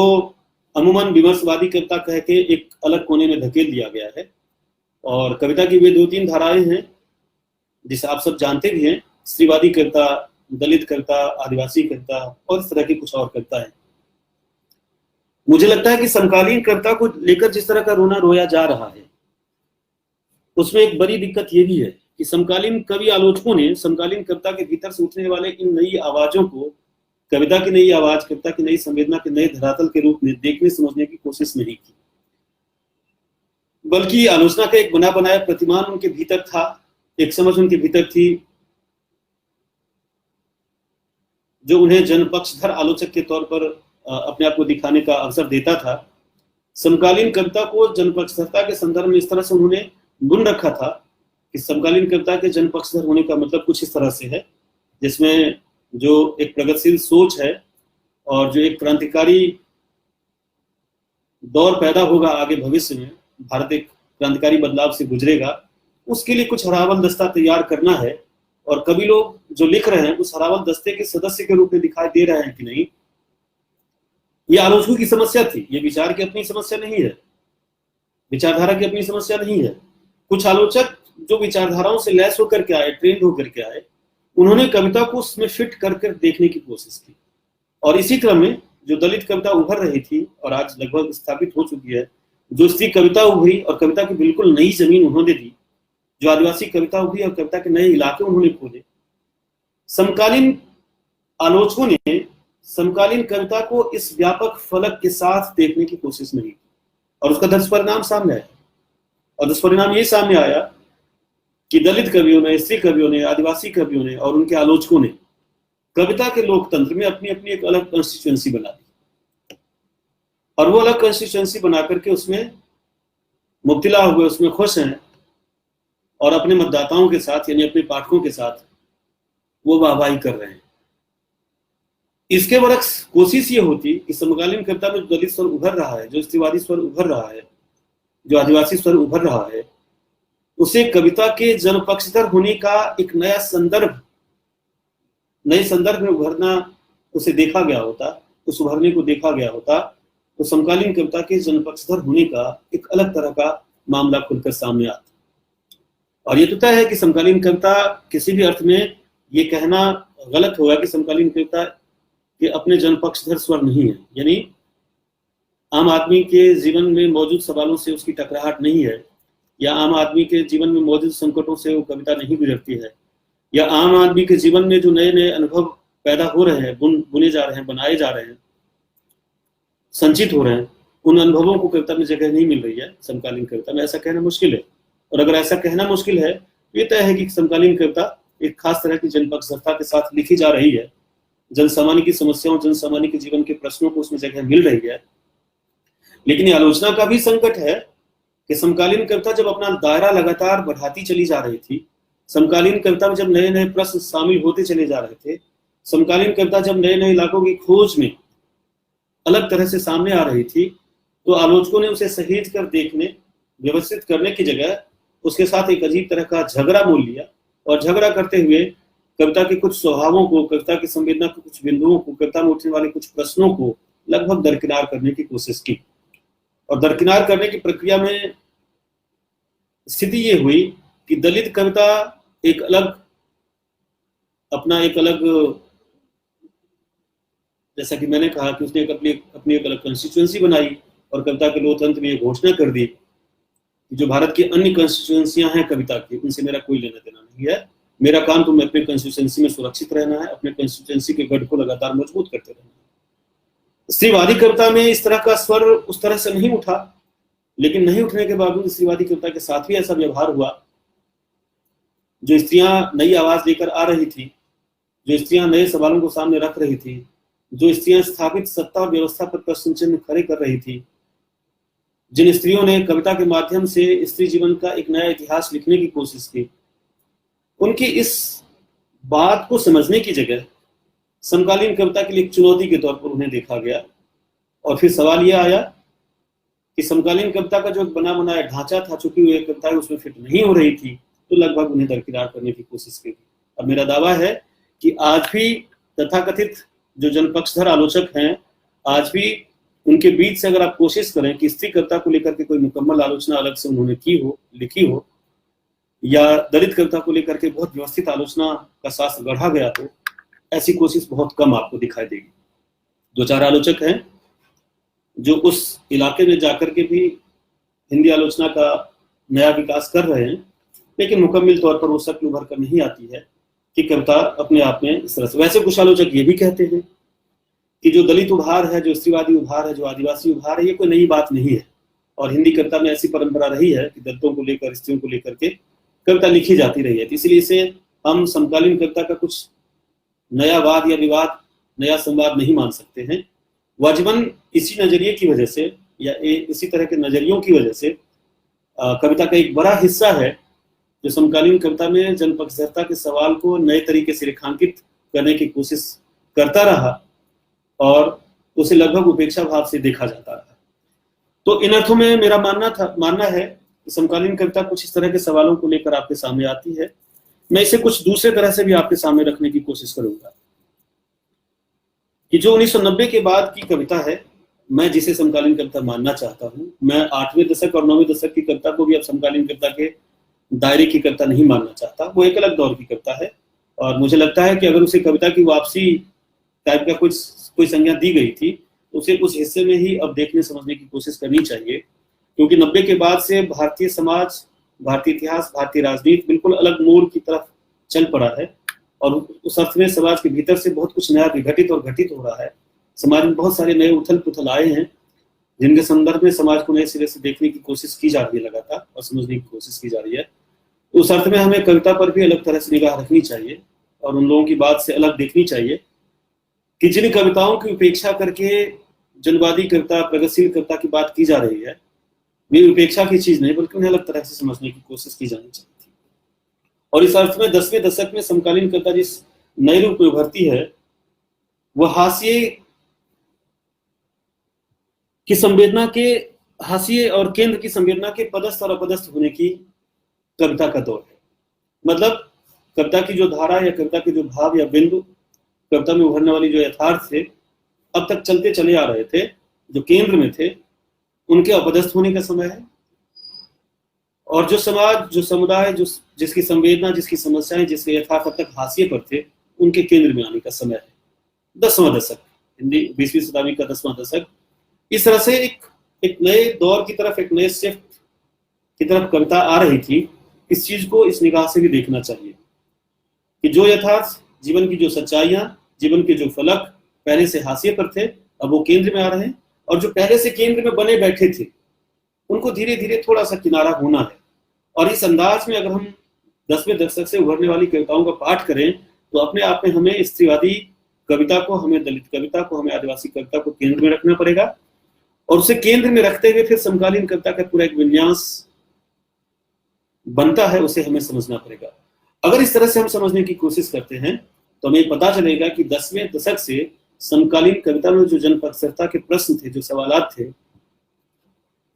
अमूमन विमर्शवादी कविता कह के एक अलग कोने में धकेल दिया गया है। और कविता की वे 2-3 धाराएं हैं जिसे आप सब जानते भी हैं, स्त्रीवादी कविता, दलित कविता, आदिवासी कविता और इस तरह की कुछ और कविता है। मुझे लगता है कि समकालीन कविता को लेकर जिस तरह का रोना रोया जा रहा है उसमें एक बड़ी दिक्कत ये भी है कि समकालीन कवि आलोचकों ने समकालीन कविता के भीतर से उठने वाले इन नई आवाजों को कविता की नई आवाज, कविता की नई संवेदना के नए धरातल के रूप में देखने समझने की कोशिश नहीं की, बल्कि आलोचना का एक बना बनाया प्रतिमान उनके भीतर था, एक समझ उनके भीतर थी जो उन्हें जनपक्षधर आलोचक के तौर पर अपने आप को दिखाने का अवसर देता था। समकालीन कविता को जनपक्षधरता के संदर्भ में इस तरह से उन्होंने बुन रखा था कि समकालीन कविता के जनपक्षधर होने का मतलब कुछ इस तरह से है, जिसमें जो एक प्रगतिशील सोच है और जो एक क्रांतिकारी दौर पैदा होगा आगे भविष्य में, भारत एक क्रांतिकारी बदलाव से गुजरेगा, उसके लिए कुछ हरावल दस्ता तैयार करना है। और कवि लोग जो लिख रहे हैं उस हरावल दस्ते के सदस्य के रूप में दिखाई दे रहे हैं कि नहीं, ये आलोचकों की समस्या थी। ये विचार की अपनी समस्या नहीं है, विचारधारा की अपनी समस्या नहीं है। कुछ आलोचक जो विचारधाराओं से लैस होकर के आए, ट्रेंड होकर के आए, उन्होंने कविता को उसमें फिट कर देखने की कोशिश की। और इसी क्रम में जो दलित कविता उभर रही थी और आज लगभग स्थापित हो चुकी है, जो स्त्री कविता उभरी और कविता की बिल्कुल नई जमीन उन्होंने दी, जो आदिवासी कविता उभरी और कविता के नए इलाके उन्होंने खोले, समकालीन आलोचकों ने समकालीन कविता को इस व्यापक फलक के साथ देखने की कोशिश नहीं की और उसका दुष्परिणाम सामने आया। और दुष्परिणाम ये सामने आया कि दलित कवियों ने, स्त्री कवियों ने, आदिवासी कवियों ने और उनके आलोचकों ने कविता के लोकतंत्र में अपनी अपनी एक अलग कॉन्स्टिट्यूएंसी बना दी और वो अलग कॉन्स्टिट्यूएंसी बना करके उसमें मुब्तला हुए, उसमें खुश हैं और अपने मतदाताओं के साथ यानी अपने पाठकों के साथ वो वाहवाही कर रहे हैं। इसके बरक्स कोशिश ये होती कि समकालीन कविता में जो दलित स्वर उभर रहा है, जो स्त्रीवादी स्वर उभर रहा है, जो आदिवासी स्वर उभर रहा है, उसे कविता के जनपक्षधर होने का एक नया संदर्भ, नए संदर्भ में उभरना उसे देखा गया होता, उस उभरने को देखा गया होता, तो समकालीन कविता के जनपक्षधर होने का एक अलग तरह का मामला खुलकर सामने आता। और ये तो तय है कि समकालीन कविता किसी भी अर्थ में ये कहना गलत होगा कि समकालीन कविता के अपने जनपक्षधर स्वर नहीं है, यानी आम आदमी के जीवन में मौजूद सवालों से उसकी टकराहट नहीं है, या आम आदमी के जीवन में मौजूद संकटों से वो कविता नहीं गुजरती है, या आम आदमी के जीवन में जो नए नए अनुभव पैदा हो रहे हैं, बुने जा रहे हैं, बनाए जा रहे हैं, संचित हो रहे हैं, उन अनुभवों को कविता में जगह नहीं मिल रही है समकालीन कविता में। ऐसा कहना मुश्किल है, और अगर ऐसा कहना मुश्किल है तो ये तय है कि समकालीन कविता एक खास तरह की जनपक्षधरता के साथ लिखी जा रही है, जनसामान्य की समस्याओं, जनसामान्य के जीवन के प्रश्नों को उसमें जगह मिल रही है। लेकिन ये आलोचना का भी संकट है कि समकालीन कविता जब अपना दायरा लगातार बढ़ाती चली जा रही थी, समकालीन कविता में जब नए नए प्रश्न शामिल होते चले जा रहे थे, समकालीन कविता जब नए नए इलाकों की खोज में अलग तरह से सामने आ रही थी, तो आलोचकों ने उसे सहेज कर देखने, व्यवस्थित करने की जगह उसके साथ एक अजीब तरह का झगड़ा मोल लिया, और झगड़ा करते हुए कविता के कुछ स्वभावों को, कविता की संवेदना के कुछ बिंदुओं को, कविता में उठने वाले कुछ प्रश्नों को लगभग दरकिनार करने की कोशिश की। और दरकिनार करने की प्रक्रिया में स्थिति ये हुई कि दलित कविता एक अलग, जैसा कि मैंने कहा कि उसने अपनी एक अलग कंस्टिट्यूएंसी बनाई, और कविता के लोकतंत्र में ये घोषणा कर दी कि जो भारत की अन्य कंस्टिट्यूएंसियां हैं कविता की, उनसे मेरा कोई लेना देना नहीं है। मेरा काम तो मैं अपने कंस्टिट्यूएंसी में सुरक्षित रहना है, अपने कंस्टिट्यूएंसी के गढ़ को लगातार मजबूत करते रहना है। स्त्रीवादी कविता में इस तरह का स्वर उस तरह से नहीं उठा, लेकिन नहीं उठने के बावजूद स्त्रीवादी कविता के साथ भी ऐसा व्यवहार हुआ। जो स्त्रियां नई आवाज लेकर आ रही थी, जो स्त्रियां नए सवालों को सामने रख रही थी, जो स्त्रियां स्थापित सत्ता और व्यवस्था पर प्रश्न चिन्ह खड़े कर रही थी, जिन स्त्रियों ने कविता के माध्यम से स्त्री जीवन का एक नया इतिहास लिखने की कोशिश की, उनकी इस बात को समझने की जगह समकालीन कविता के लिए एक चुनौती के तौर पर उन्हें देखा गया। और फिर सवाल यह आया कि समकालीन कविता का जो बना बनाया ढांचा था, चूंकि वो कविताएं उसमें फिट नहीं हो रही थी, तो लगभग उन्हें दरकिनार करने की कोशिश की। अब मेरा दावा है कि आज भी तथाकथित जो जनपक्षधर आलोचक हैं, आज भी उनके बीच से अगर आप कोशिश करें कि स्त्री कविता को लेकर के कोई मुकम्मल आलोचना अलग से उन्होंने की हो, लिखी हो, या दलित कविता को लेकर के बहुत व्यवस्थित आलोचना का शास्त्र गढ़ा गया हो, ऐसी कोशिश बहुत कम आपको दिखाई देगी। दो चार आलोचक हैं जो उस इलाके में जाकर के भी हिंदी आलोचना का नया विकास कर रहे हैं, लेकिन मुकम्मल तौर पर वो शक्ल उभर कर नहीं आती है कि कविता अपने आप में इस तरह से। वैसे कुछ आलोचक ये भी कहते हैं कि जो दलित उभार है, जो स्त्रीवादी उभार है, जो आदिवासी उभार है, ये कोई नई बात नहीं है, और हिंदी कविता में ऐसी परंपरा रही है कि दलितों को लेकर, स्त्रियों को लेकर के कविता लिखी जाती रही है। इसलिए इसे हम समकालीन कविता का कुछ नया वाद या विवाद, नया संवाद नहीं मान सकते हैं। वाजिबन इसी नजरिए की वजह से, या इसी तरह के नजरियों की वजह से कविता का एक बड़ा हिस्सा है जो समकालीन कविता में जनपक्षधरता के सवाल को नए तरीके से रेखांकित करने की कोशिश करता रहा, और उसे लगभग उपेक्षा भाव से देखा जाता रहा। तो इन अर्थों में मेरा मानना है कि समकालीन कविता कुछ इस तरह के सवालों को लेकर आपके सामने आती है। मैं इसे कुछ दूसरे तरह से भी आपके सामने रखने की कोशिश करूंगा कि जो 1990 के बाद की कविता है, मैं जिसे समकालीन कविता मानना चाहता हूं, मैं 8वें दशक और 9वें दशक की कविता को भी अब समकालीन कविता के दायरे की कविता नहीं मानना चाहता। वो एक अलग दौर की कविता है, और मुझे लगता है कि अगर उसे कविता की वापसी टाइप का कोई संज्ञा दी गई थी, तो उसे उस हिस्से में ही अब देखने समझने की कोशिश करनी चाहिए, क्योंकि 90 के बाद से भारतीय समाज, भारतीय इतिहास, भारतीय राजनीति बिल्कुल अलग मोड़ की तरफ चल पड़ा है, और उस अर्थ में समाज के भीतर से बहुत कुछ नया विघटित और घटित हो रहा है। समाज में बहुत सारे नए उथल पुथल आए हैं, जिनके संदर्भ में समाज को नए सिरे से देखने की कोशिश की जा रही है लगातार, और समझने की कोशिश की जा रही है। तो उस अर्थ में हमें कविता पर भी अलग तरह से निगाह रखनी चाहिए, और उन लोगों की बात से अलग देखनी चाहिए कि जिन कविताओं की उपेक्षा करके जनवादी कविता, प्रगतिशील कविता की बात की जा रही है, वे उपेक्षा की चीज नहीं, बल्कि उन्हें अलग तरह से समझने की कोशिश की जानी चाहिए थी। और इस अर्थ में 10वें दशक में समकालीन कविता जिस नए रूप में उभरती है, वह हाशिए की संवेदना के, हाशिए और केंद्र की संवेदना के पदस्थ और अपदस्थ होने की कविता का दौर है। मतलब कविता की जो धारा या कविता के जो भाव या बिंदु, कविता में उभरने वाली जो यथार्थ थे, अब तक चलते चले आ रहे थे, जो केंद्र में थे, उनके अपदस्थ होने का समय है। और जो समाज, जो समुदाय, जो जिसकी संवेदना, जिसकी समस्याएं, जिसके यथार्थ अब तक हाशिए पर थे, उनके केंद्र में आने का समय है। 10वां दशक, हिंदी 20वीं शताब्दी का 10वां दशक, इस तरह से एक नए दौर की तरफ, एक नए शिफ्ट की तरफ कविता आ रही थी। इस चीज को इस निगाह से भी देखना चाहिए कि जो यथार्थ, जीवन की जो सच्चाइयां, जीवन के जो फलक पहले से हाशिए पर थे, अब वो केंद्र में आ रहे हैं, और जो पहले से केंद्र में बने बैठे थे, उनको धीरे धीरे थोड़ा सा किनारा होना है। और इस अंदाज में अगर हम 10वें दशक से उभरने वाली कविताओं का पाठ करें, तो अपने आप में हमें स्त्रीवादी कविता को, हमें दलित कविता को, हमें आदिवासी कविता को केंद्र में रखना पड़ेगा, और उसे केंद्र में रखते हुए फिर समकालीन कविता का पूरा एक विन्यास बनता है, उसे हमें समझना पड़ेगा। अगर इस तरह से हम समझने की कोशिश करते हैं, तो हमें पता चलेगा कि 10वें दशक से समकालीन कविता में जो जनपक्षधरता के प्रश्न थे, जो सवालात थे,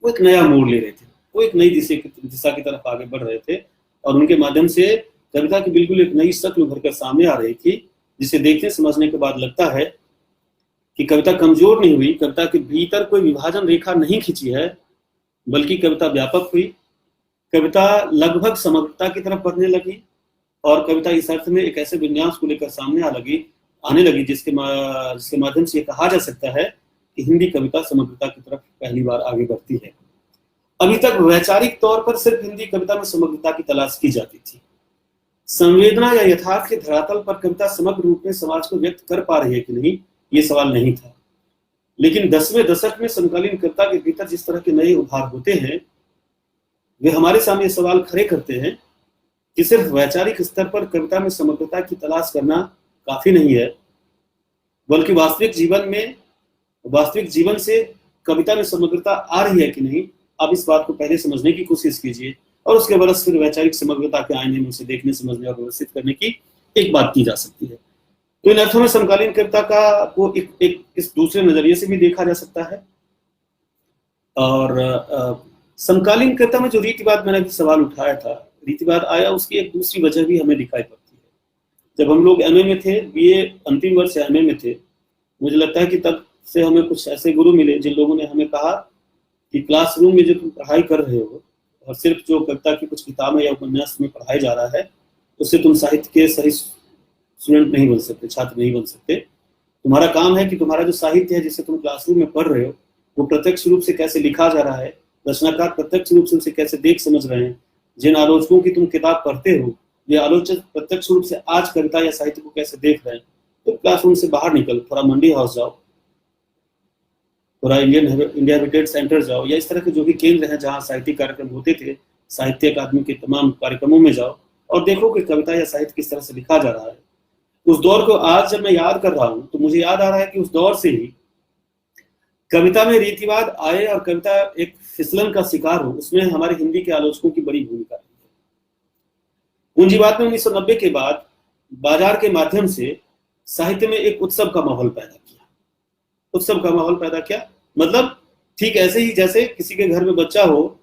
वो एक नया मोड़ ले रहे थे, वो एक नई दिशा की तरफ आगे बढ़ रहे थे, और उनके माध्यम से कविता की बिल्कुल एक नई शक्ल उभर कर सामने आ रही थी, जिसे देखने समझने के बाद लगता है कि कविता कमजोर नहीं हुई, कविता के भीतर कोई विभाजन रेखा नहीं खींची है, बल्कि कविता व्यापक हुई, कविता लगभग समग्रता की तरफ बढ़ने लगी, और कविता इस अर्थ में एक ऐसे विन्यास को लेकर सामने आने लगी जिसके माध्यम से कहा जा सकता है कि हिंदी कविता समग्रता की तरफ पहली बार आगे बढ़ती है। अभी तक वैचारिक तौर पर सिर्फ हिंदी कविता में समग्रता की तलाश की जाती थी। संवेदना या यथार्थ के धरातल पर कविता समग्र रूप में समाज को व्यक्त कर पा रही है कि नहीं, ये सवाल नहीं था। लेकिन 10वें दशक में समकालीन कविता के भीतर जिस तरह के नए उभार होते हैं, वे हमारे सामने सवाल खड़े करते हैं कि सिर्फ वैचारिक स्तर पर कविता में समग्रता की तलाश करना काफी नहीं है, बल्कि वास्तविक जीवन से कविता में समग्रता आ रही है कि नहीं। आप इस बात को पहले समझने की कोशिश कीजिए, और उसके बाद फिर वैचारिक समग्रता के आईने में उसे देखने, समझने और व्यवस्थित करने की एक बात की जा सकती है। तो इन अर्थों में समकालीन कविता को एक इस दूसरे नजरिए से भी देखा जा सकता है। और समकालीन कविता में जो रीतिवाद, मैंने अभी सवाल उठाया था, रीतिवाद आया, उसकी एक दूसरी वजह भी हमें दिखाई पड़ती है। जब हम लोग एमए में थे, बीए अंतिम वर्ष एमए में थे, मुझे लगता है कि तब से हमें कुछ ऐसे गुरु मिले जिन लोगों ने हमें कहा कि क्लासरूम में जो तुम पढ़ाई कर रहे हो, और सिर्फ जो कविता की कुछ किताबें या उपन्यास में पढ़ाया जा रहा है, उससे तुम साहित्य के सही स्टूडेंट नहीं बन सकते, छात्र नहीं बन सकते। तुम्हारा काम है कि तुम्हारा जो साहित्य है जिसे तुम क्लासरूम में पढ़ रहे हो, वो प्रत्यक्ष रूप से कैसे लिखा जा रहा है, रचनाकार प्रत्यक्ष रूप से उसे कैसे देख समझ रहे हैं, जिन आलोचकों की तुम किताब पढ़ते हो, ये आलोचक प्रत्यक्ष रूप से आज कविता या साहित्य को कैसे देख रहे हैं। तो क्लासरूम से बाहर निकल, थोड़ा मंडी हाउस जाओ, थोड़ा इंडिया हेरिटेज सेंटर जाओ, या इस तरह के जो भी केंद्र हैं जहाँ साहित्यिक कार्यक्रम होते थे, साहित्य अकादमी के तमाम कार्यक्रमों में जाओ और देखो कि कविता या साहित्य किस तरह से लिखा जा रहा है। उस दौर को आज जब मैं याद कर रहा हूँ तो मुझे याद आ रहा है कि उस दौर से ही कविता में रीतिवाद आए और कविता एक फिसलन का शिकार हो, उसमें हमारे हिंदी के आलोचकों की बड़ी भूमिका रही है। पूंजीवाद में 1990 के बाद बाजार के माध्यम से साहित्य में एक उत्सव का माहौल पैदा किया। उत्सव का माहौल पैदा किया मतलब ठीक ऐसे ही जैसे किसी के घर में बच्चा हो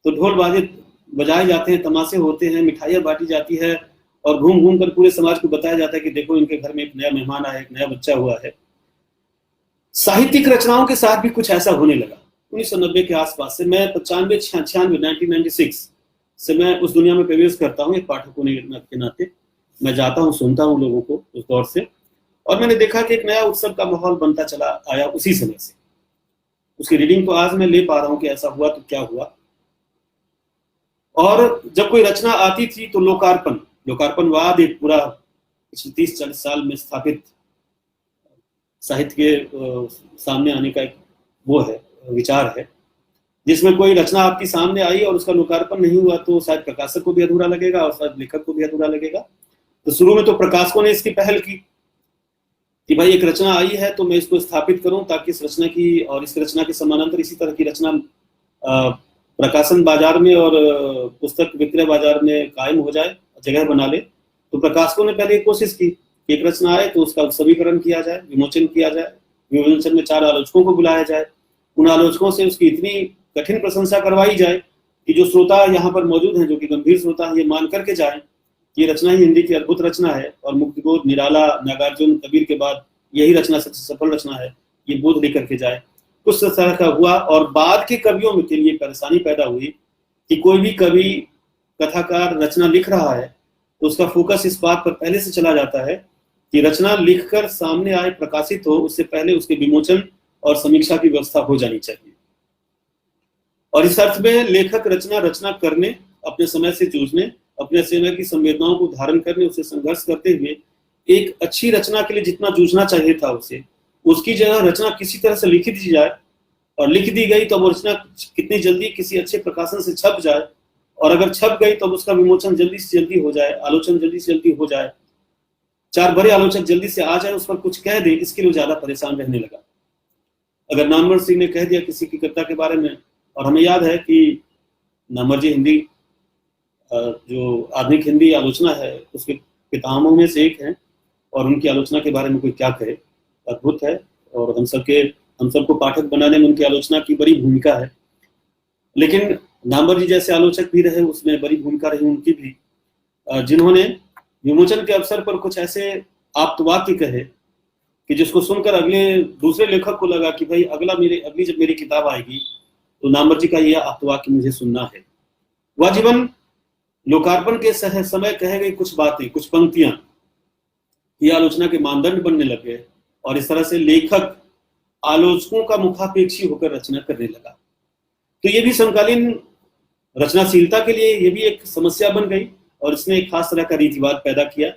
तो ढोल बाजे बजाए जाते हैं, तमाशे होते हैं, मिठाइयाँ बांटी जाती है, और घूम घूम कर पूरे समाज को बताया जाता है कि देखो इनके घर में एक नया मेहमान आया, एक नया बच्चा हुआ है। साहित्यिक रचनाओं के साथ भी कुछ ऐसा होने लगा 1990 के आसपास से। मैं 1996 से मैं उस दुनिया में प्रवेश करता हूँ एक पाठक होने के नाते। मैं जाता हूँ, सुनता हूँ लोगों को उस दौर से, और मैंने देखा कि एक नया उत्सव का माहौल बनता चला आया उसी समय से। उसकी रीडिंग को आज मैं ले पा रहा हूँ कि ऐसा हुआ तो क्या हुआ। और जब कोई रचना आती थी तो लोकार्पणवाद एक पूरा पिछले 30-40 साल में स्थापित साहित्य के सामने आने का एक वो है, विचार है, जिसमें कोई रचना आपकी सामने आई और उसका लोकार्पण नहीं हुआ तो शायद प्रकाशक को भी अधूरा लगेगा और शायद लेखक को भी अधूरा लगेगा। तो शुरू में तो प्रकाशकों ने इसकी पहल की कि भाई एक रचना आई है तो मैं इसको स्थापित करूं ताकि इस रचना की और इस रचना के समानांतर इसी तरह की रचना प्रकाशन बाजार में और पुस्तक विक्रय बाजार में कायम हो जाए, जगह बना ले। तो प्रकाशकों ने पहले कोशिश की कि एक रचना आए तो उसका उत्सवीकरण किया जाए, विमोचन किया जाए, विमोचन में 4 आलोचकों को बुलाया जाए, उन आलोचकों से उसकी इतनी कठिन प्रशंसा करवाई जाए कि जो श्रोता यहाँ पर मौजूद हैं, जो कि गंभीर श्रोता है, ये मान करके जाए कि ये रचना ही हिंदी की अद्भुत रचना है और मुक्तिबोध, निराला, नागार्जुन, कबीर के बाद यही रचना सबसे सफल रचना है, ये बोध लेकर के जाए। कुछ तरह का हुआ और बाद के कवियों के लिए परेशानी पैदा हुई कि कोई भी कवि, कथाकार रचना लिख रहा है तो उसका फोकस इस बात पर पहले से चला जाता है कि रचना लिखकर सामने आए, प्रकाशित हो, उससे पहले उसके विमोचन और समीक्षा की व्यवस्था हो जानी चाहिए। और इस अर्थ में लेखक रचना करने, अपने समय से जूझने, अपने समय की संवेदनाओं को धारण करने, उससे संघर्ष करते हुए एक अच्छी रचना के लिए जितना जूझना चाहिए था उसे, उसकी जगह रचना किसी तरह से लिख दी जाए, और लिख दी गई तो वो रचना कितनी जल्दी किसी अच्छे प्रकाशन से छप जाए, और अगर छप गई तो उसका विमोचन जल्दी से जल्दी हो जाए, आलोचन जल्दी से जल्दी हो जाए, 4 बड़े आलोचक जल्दी से आ जाए, उस पर कुछ कह दे, इसके लिए ज्यादा परेशान रहने लगा। अगर नामवर सिंह ने कह दिया किसी की कविता के बारे में, और हमें याद है कि नामवर जी हिंदी जो आधुनिक हिंदी आलोचना है उसके पितामहों में से एक हैं, और उनकी आलोचना के बारे में कोई क्या कहे, अद्भुत है। और हम सबके हम सबको पाठक बनाने में उनकी आलोचना की बड़ी भूमिका है, लेकिन नामवर जी जैसे आलोचक भी रहे, उसमें बड़ी भूमिका रही उनकी भी, जिन्होंने विमोचन के अवसर पर कुछ ऐसे आप्तवाक्य कहे कि जिसको सुनकर अगले दूसरे लेखक को लगा कि भाई अगली जब मेरी किताब आएगी तो नामवर जी का यह आप्तवाक्य मुझे सुनना है। वह जीवन लोकार्पण के समय कहे गए कुछ बातें, कुछ पंक्तियां ये आलोचना के मानदंड बनने लगे और इस तरह से लेखक आलोचकों का मुखापेक्षी होकर रचना करने लगा। तो ये भी समकालीन रचनाशीलता के लिए ये भी एक समस्या बन गई और इसने एक खास तरह का रीतिवाद पैदा किया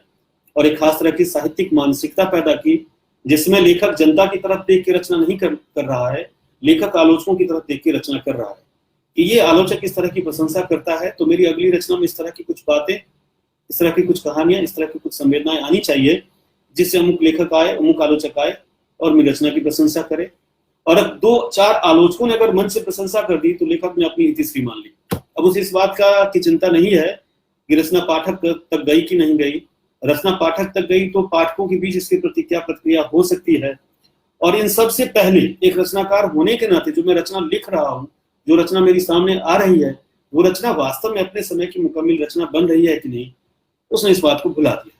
और एक खास तरह की साहित्यिक मानसिकता पैदा की, जिसमें लेखक जनता की तरफ देख के रचना नहीं कर रहा है, लेखक आलोचकों की तरफ देख के रचना कर रहा है कि ये आलोचक इस तरह की प्रशंसा करता है तो मेरी अगली रचना में इस तरह की कुछ बातें, इस तरह की कुछ कहानियां, इस तरह की कुछ संवेदनाएं आनी चाहिए जिससे अमुक लेखक आए, अमुक आलोचक आए और मेरी रचना की प्रशंसा करे। और अब 2-4 आलोचकों ने अगर मन से प्रशंसा कर दी तो लेखक ने अपनी इतिश्री मान ली। अब उसे इस बात की चिंता नहीं है कि रचना पाठक तक गई कि नहीं गई। रचना पाठक तक गई तो पाठकों के बीच इसके प्रति क्या प्रतिक्रिया हो सकती है। और इन सबसे पहले एक रचनाकार होने के नाते जो मैं रचना लिख रहा हूँ, जो रचना मेरी सामने आ रही है, वो रचना वास्तव में अपने समय की मुकम्मल रचना बन रही है कि नहीं, उसने इस बात को भुला दिया।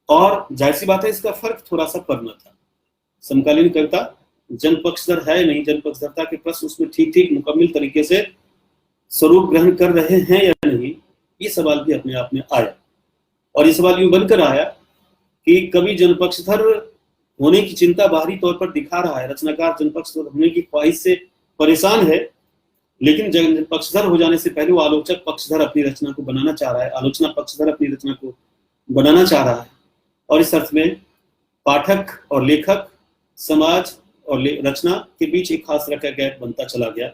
और जाहिर सी बात है इसका फर्क थोड़ा सा पड़ना था। समकालीन कविता जनपक्षधर है नहीं, जनपक्षधरता के प्रश्न उसमें ठीक ठीक मुकम्मल तरीके से स्वरूप ग्रहण कर रहे हैं या नहीं, ये सवाल भी अपने आप में आया। और ये सवाल यूं बनकर आया कि कवि जनपक्षधर होने की चिंता बाहरी तौर पर दिखा रहा है, रचनाकार जनपक्षधर होने की ख्वाहिश से परेशान है, लेकिन जनपक्षधर हो जाने से पहले वो आलोचक पक्षधर अपनी रचना को बनाना चाह रहा है, आलोचना पक्षधर अपनी रचना को बनाना चाह रहा है। और इस अर्थ में पाठक और लेखक, समाज और रचना के बीच एक खास तरह का गैप बनता चला गया।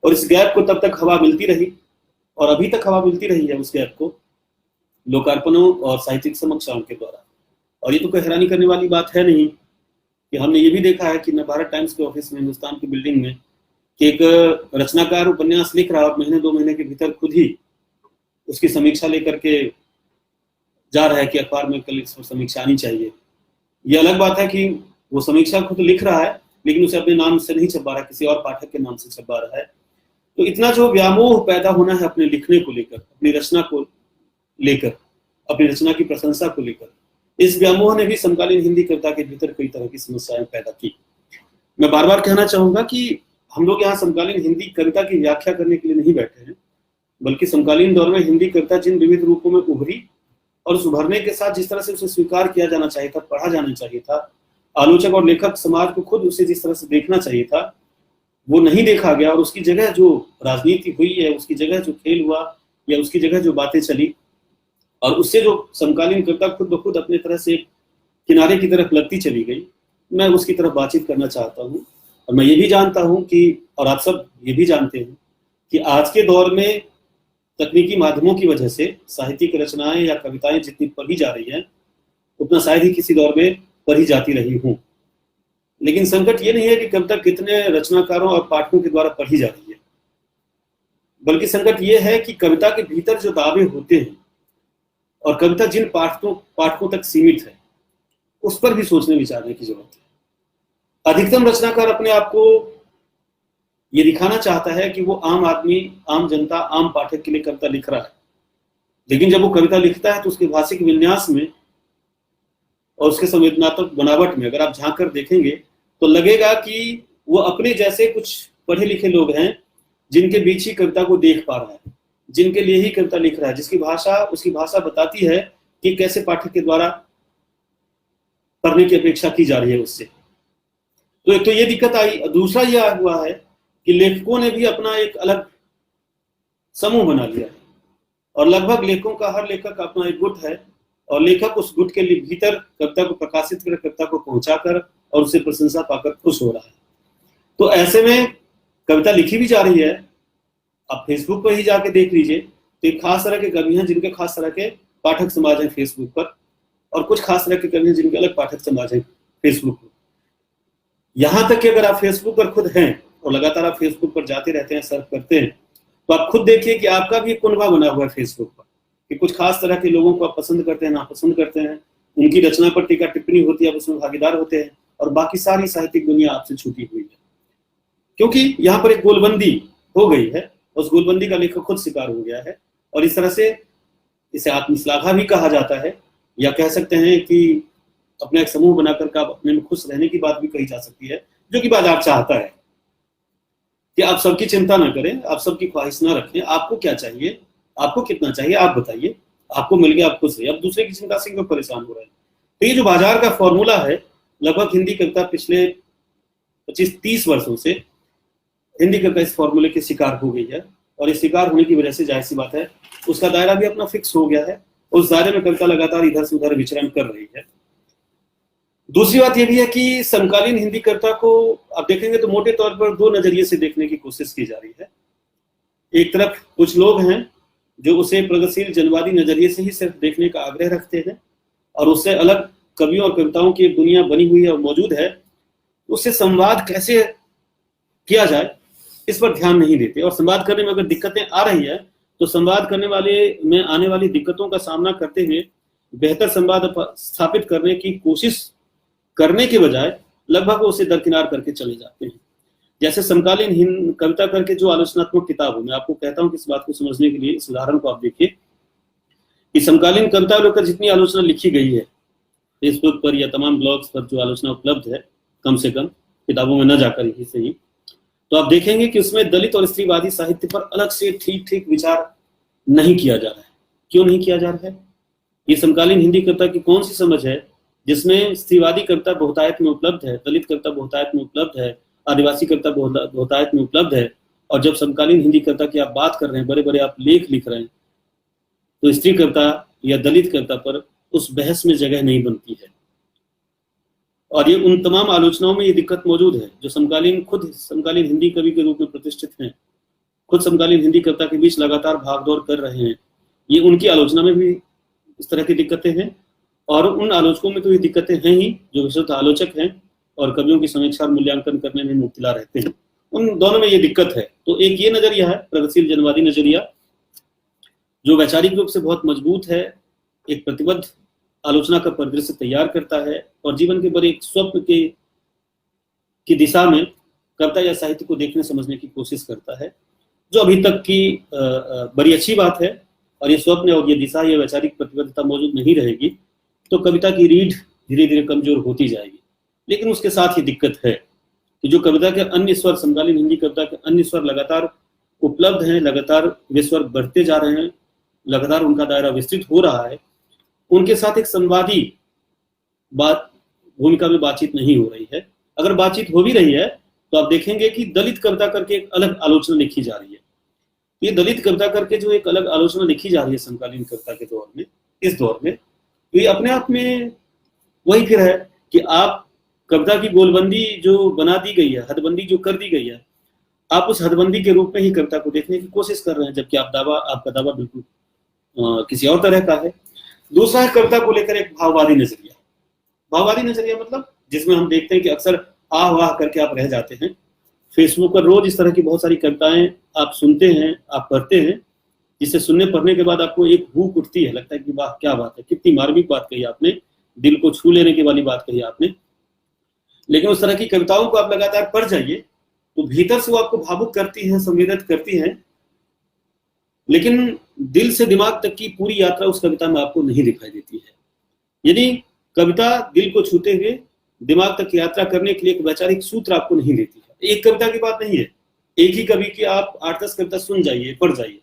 और इस गैप को तब तक हवा मिलती रही और अभी तक हवा मिलती रही है उस गैप को लोकार्पणों और साहित्यिक समीक्षाओं के द्वारा। और ये तो कोई हैरानी करने वाली बात है नहीं कि हमने ये भी देखा है कि नवभारत टाइम्स के ऑफिस में, हिंदुस्तान की बिल्डिंग में, कि एक रचनाकार उपन्यास लिख रहा और महीने 2 महीने के भीतर खुद ही उसकी समीक्षा लेकर के जा रहा है कि अखबार में कल इस पर समीक्षा आनी चाहिए। ये अलग बात है कि वो समीक्षा खुद लिख रहा है लेकिन उसे अपने नाम से नहीं छपवा रहा, किसी और पाठक के नाम से छपवा रहा है। तो इतना जो व्यामोह पैदा होना है अपने लिखने को लेकर, अपनी रचना को लेकर, अपनी रचना की प्रशंसा को लेकर, इस व्यामोह ने भी समकालीन हिंदी कविता के भीतर कई तरह की समस्याएं पैदा की। मैं बार बार कहना चाहूंगा कि हम लोग यहाँ समकालीन हिंदी कविता की व्याख्या करने के लिए नहीं बैठे हैं, बल्कि समकालीन दौर में हिंदी कविता जिन विविध रूपों में उभरी और उस उभरने के साथ जिस तरह से उसे स्वीकार किया जाना चाहिए था, पढ़ा जाना चाहिए था, आलोचक और लेखक समाज को खुद उसे जिस तरह से देखना चाहिए था, वो नहीं देखा गया। और उसकी जगह जो राजनीति हुई है, उसकी जगह जो खेल हुआ या उसकी जगह जो बातें चली, और उससे जो समकालीन कविता खुद ब खुद अपने तरह से किनारे की तरफ लगती चली गई, मैं उसकी तरफ बातचीत करना चाहता हूँ। और मैं ये भी जानता हूँ कि, और आप सब ये भी जानते हैं कि आज के दौर में तकनीकी माध्यमों की वजह से साहित्यिक रचनाएं या कविताएं जितनी पढ़ी जा रही हैं उतना शायद ही किसी दौर में पढ़ी जाती रही हूँ। लेकिन संकट ये नहीं है कि कविता कितने रचनाकारों और पाठकों के द्वारा पढ़ी जा रही है, बल्कि संकट ये है कि कविता के भीतर जो दावे होते हैं और कविता जिन पाठकों तक सीमित है, उस पर भी सोचने विचारने की जरूरत है। अधिकतम रचनाकार अपने आप को ये दिखाना चाहता है कि वो आम आदमी, आम जनता, आम पाठक के लिए कविता लिख रहा है, लेकिन जब वो कविता लिखता है तो उसके भाषिक विन्यास में और उसके संवेदनात्मक बनावट में अगर आप झांक कर देखेंगे तो लगेगा कि वो अपने जैसे कुछ पढ़े लिखे लोग हैं जिनके बीच ही कविता को देख पा रहा है, जिनके लिए ही कविता लिख रहा है, जिसकी भाषा, उसकी भाषा बताती है कि कैसे पाठक के द्वारा पढ़ने की अपेक्षा की जा रही है उससे। तो एक तो ये दिक्कत आई। दूसरा यह हुआ है कि लेखकों ने भी अपना एक अलग समूह बना लिया है और लगभग लेखकों का, हर लेखक का अपना एक गुट है और लेखक उस गुट के लिए भीतर कविता को प्रकाशित कर, कविता को पहुंचाकर और उससे प्रशंसा पाकर खुश हो रहा है। तो ऐसे में कविता लिखी भी जा रही है। आप फेसबुक पर ही जाके देख लीजिए तो एक खास तरह के कवि हैं जिनके खास तरह के पाठक समाज हैं फेसबुक पर, और कुछ खास तरह के कवि हैं जिनके अलग पाठक समाज हैं फेसबुक पर। यहां तक कि अगर आप फेसबुक पर खुद हैं और लगातार आप फेसबुक पर जाते रहते हैं, सर्फ करते हैं, तो आप खुद देखिए कि आपका भी एक कुनबा बना हुआ है फेसबुक पर कि कुछ खास तरह के लोगों को आप पसंद करते हैं, नापसंद करते हैं, उनकी रचना पर टीका टिप्पणी होती है, आप उसमें भागीदार होते हैं, और बाकी सारी साहित्यिक दुनिया आपसे छूटी हुई है, क्योंकि यहाँ पर एक गोलबंदी हो गई है। उस गोलबंदी का लेखक खुद शिकार हो गया है, और इस तरह से इसे आत्मश्लाघा भी कहा जाता है, या कह सकते हैं कि अपना एक समूह बनाकर का अपने में खुश रहने की बात भी कही जा सकती है, जो कि बाजार चाहता है कि आप सबकी चिंता ना करें, आप सबकी ख्वाहिश ना रखें, आपको क्या चाहिए, आपको कितना चाहिए आप बताइए, आपको मिल गया आप खुश रहिए, अब दूसरे की चिंता से क्यों परेशान हो रहे हैं। तो ये जो बाजार का फॉर्मूला है, लगभग हिंदी कविता पिछले 25-30 वर्षों से हिंदी कविता इस फॉर्मूले के शिकार हो गई है, और इस शिकार होने की वजह से जाहिर सी बात है उसका दायरा भी अपना फिक्स हो गया है, उस दायरे में कविता लगातार इधर से उधर विचरण कर रही है। दूसरी बात यह भी है कि समकालीन हिंदी कविता को आप देखेंगे तो मोटे तौर पर दो नजरिए से देखने की कोशिश की जा रही है। एक तरफ कुछ लोग हैं जो उसे प्रगतिशील जनवादी नजरिए से ही सिर्फ देखने का आग्रह रखते हैं, और उससे अलग कवियों और कविताओं की एक दुनिया बनी हुई है और मौजूद है, उससे संवाद कैसे किया जाए इस पर ध्यान नहीं देते। और संवाद करने में अगर दिक्कतें आ रही है तो संवाद करने वाले में आने वाली दिक्कतों का सामना करते हुए बेहतर संवाद स्थापित करने की कोशिश करने के बजाय लगभग उसे दरकिनार करके चले जाते हैं। जैसे समकालीन कविता करके जो आलोचनात्मक किताब है, मैं आपको कहता हूं कि इस बात को समझने के लिए इस उदाहरण को आप देखिए कि समकालीन कविता लेकर जितनी आलोचना लिखी गई है फेसबुक पर या तमाम ब्लॉग्स पर जो आलोचना उपलब्ध है, कम से कम किताबों में न जाकर ही सही, तो आप देखेंगे कि उसमें दलित और स्त्रीवादी साहित्य पर अलग से ठीक ठीक विचार नहीं किया जा रहा है। क्यों नहीं किया जा रहा है? ये समकालीन हिंदी कविता की कौन सी समझ है जिसमें स्त्रीवादी कविता बहुतायत में उपलब्ध है, दलित कविता बहुतायत में उपलब्ध है, आदिवासी कविता बहुतायत में उपलब्ध है, और जब समकालीन हिंदी कविता की आप बात कर रहे हैं, बड़े बड़े आप लेख लिख रहे हैं, तो स्त्री कविता या दलित कविता पर उस बहस में जगह नहीं बनती है। और ये उन तमाम आलोचनाओं में ये दिक्कत मौजूद है जो खुद समकालीन हिंदी कवि के रूप में प्रतिष्ठित हैं, खुद समकालीन हिंदी कविता के बीच लगातार भागदौड़ कर रहे हैं। ये उनकी आलोचना में भी इस तरह की दिक्कतें हैं, और उन आलोचकों में तो ये दिक्कतें हैं ही जो विशुद्ध आलोचक हैं और कवियों की समीक्षा और मूल्यांकन करने में मुब्तला रहते हैं। उन दोनों में ये दिक्कत है। तो एक ये नजरिया है प्रगतिशील जनवादी नजरिया, जो वैचारिक रूप से बहुत मजबूत है, एक प्रतिबद्ध आलोचना का परिदृश्य तैयार करता है और जीवन के बड़े एक स्वप्न की दिशा में कविता या साहित्य को देखने समझने की कोशिश करता है, जो अभी तक की बड़ी अच्छी बात है। और ये स्वप्न और ये दिशा, ये वैचारिक प्रतिबद्धता मौजूद नहीं रहेगी तो कविता की रीढ़ धीरे धीरे कमजोर होती जाएगी। लेकिन उसके साथ ही दिक्कत है कि जो कविता के अन्य स्वर, समकालीन हिंदी कविता के अन्य स्वर लगातार उपलब्ध हैं, लगातार वे स्वर बढ़ते जा रहे हैं, लगातार उनका दायरा विस्तृत हो रहा है, उनके साथ एक संवादी भूमिका में बातचीत नहीं हो रही है। अगर बातचीत हो भी रही है तो आप देखेंगे कि दलित कविता करके एक अलग आलोचना लिखी जा रही है। ये दलित कविता करके जो एक अलग आलोचना लिखी जा रही है समकालीन कविता के दौर में, इस दौर में, तो ये अपने आप में वही फिर है कि आप कविता की गोलबंदी जो बना दी गई है, हदबंदी जो कर दी गई है, आप उस हदबंदी के रूप में ही कविता को देखने की कोशिश कर रहे हैं, जबकि आपका दावा बिल्कुल किसी और तरह का है। दूसरा है कविता को लेकर एक भाववादी नजरिया। भाववादी नजरिया मतलब जिसमें हम देखते हैं कि अक्सर आह वाह करके आप रह जाते हैं। फेसबुक पर रोज इस तरह की बहुत सारी कविताएं आप सुनते हैं, आप पढ़ते हैं, जिसे सुनने पढ़ने के बाद आपको एक भूख उठती है, लगता है कि वाह क्या बात है, कितनी मार्मिक बात कही आपने, दिल को छू लेने की वाली बात कही आपने। लेकिन उस तरह की कविताओं को आप लगातार पढ़ जाइए तो भीतर से वो आपको भावुक करती हैं, संवेदित करती हैं, लेकिन दिल से दिमाग तक की पूरी यात्रा उस कविता में आपको नहीं दिखाई देती है। यदि कविता दिल को छूते हुए दिमाग तक यात्रा करने के लिए एक वैचारिक सूत्र आपको नहीं देती है। एक कविता की बात नहीं है, एक ही कवि की आप 8-10 कविता सुन जाइए, पढ़ जाइए,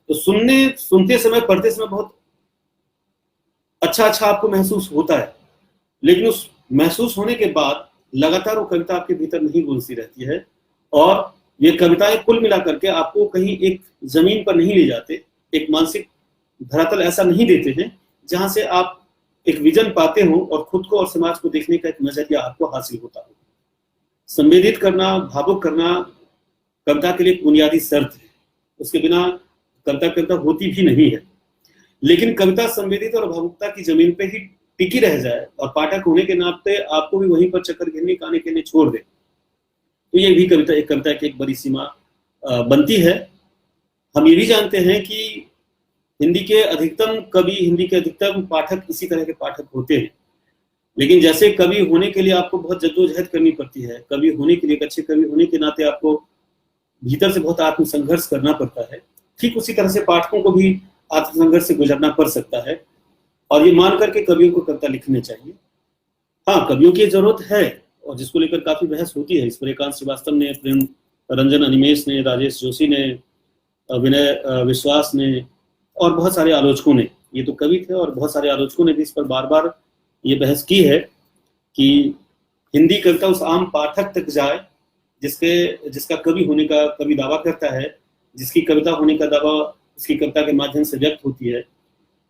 तो सुनते समय, पढ़ते समय बहुत अच्छा आपको महसूस होता है, लेकिन उस महसूस होने के बाद लगातार वो कविता आपके भीतर नहीं गूंजती रहती है, और ये कविताएं कुल मिला करके आपको कहीं एक जमीन पर नहीं ले जाते, एक मानसिक धरातल ऐसा नहीं देते हैं जहां से आप एक विजन पाते हो और खुद को और समाज को देखने का एक नजरिया आपको हासिल होता हो। संवेदित करना, भावुक करना कविता के लिए एक बुनियादी शर्त है, उसके बिना कविता होती भी नहीं है। लेकिन कविता संवेदित और भावुकता की जमीन पे ही टिकी रह जाए और पाठक होने के नाते आपको भी वहीं पर चक्कर घेरने काने के लिए छोड़ दे, तो ये भी कविता की एक बड़ी सीमा बनती है। हम ये भी जानते हैं कि हिंदी के अधिकतम कवि, हिंदी के अधिकतम पाठक इसी तरह के पाठक होते हैं। लेकिन जैसे कवि होने के लिए आपको बहुत जद्दोजहद करनी पड़ती है, कवि होने के लिए, एक अच्छे कवि होने के नाते आपको भीतर से बहुत आत्मसंघर्ष करना पड़ता है, ठीक उसी तरह से पाठकों को भी आत्मसंघर्ष से गुजरना पड़ सकता है। और ये मान करके कवियों को कविता लिखनी चाहिए। हाँ, कवियों की जरूरत है और जिसको लेकर काफी बहस होती है। इस पर एकांत श्रीवास्तव ने, प्रेम रंजन अनिमेश ने, राजेश जोशी ने, विनय विश्वास ने और बहुत सारे आलोचकों ने, ये तो कवि थे और बहुत सारे आलोचकों ने भी इस पर बार बार ये बहस की है कि हिंदी कविता उस आम पाठक तक जाए जिसका कवि होने का कवि दावा करता है, जिसकी कविता होने का दावा उसकी कविता के माध्यम से व्यक्त होती है,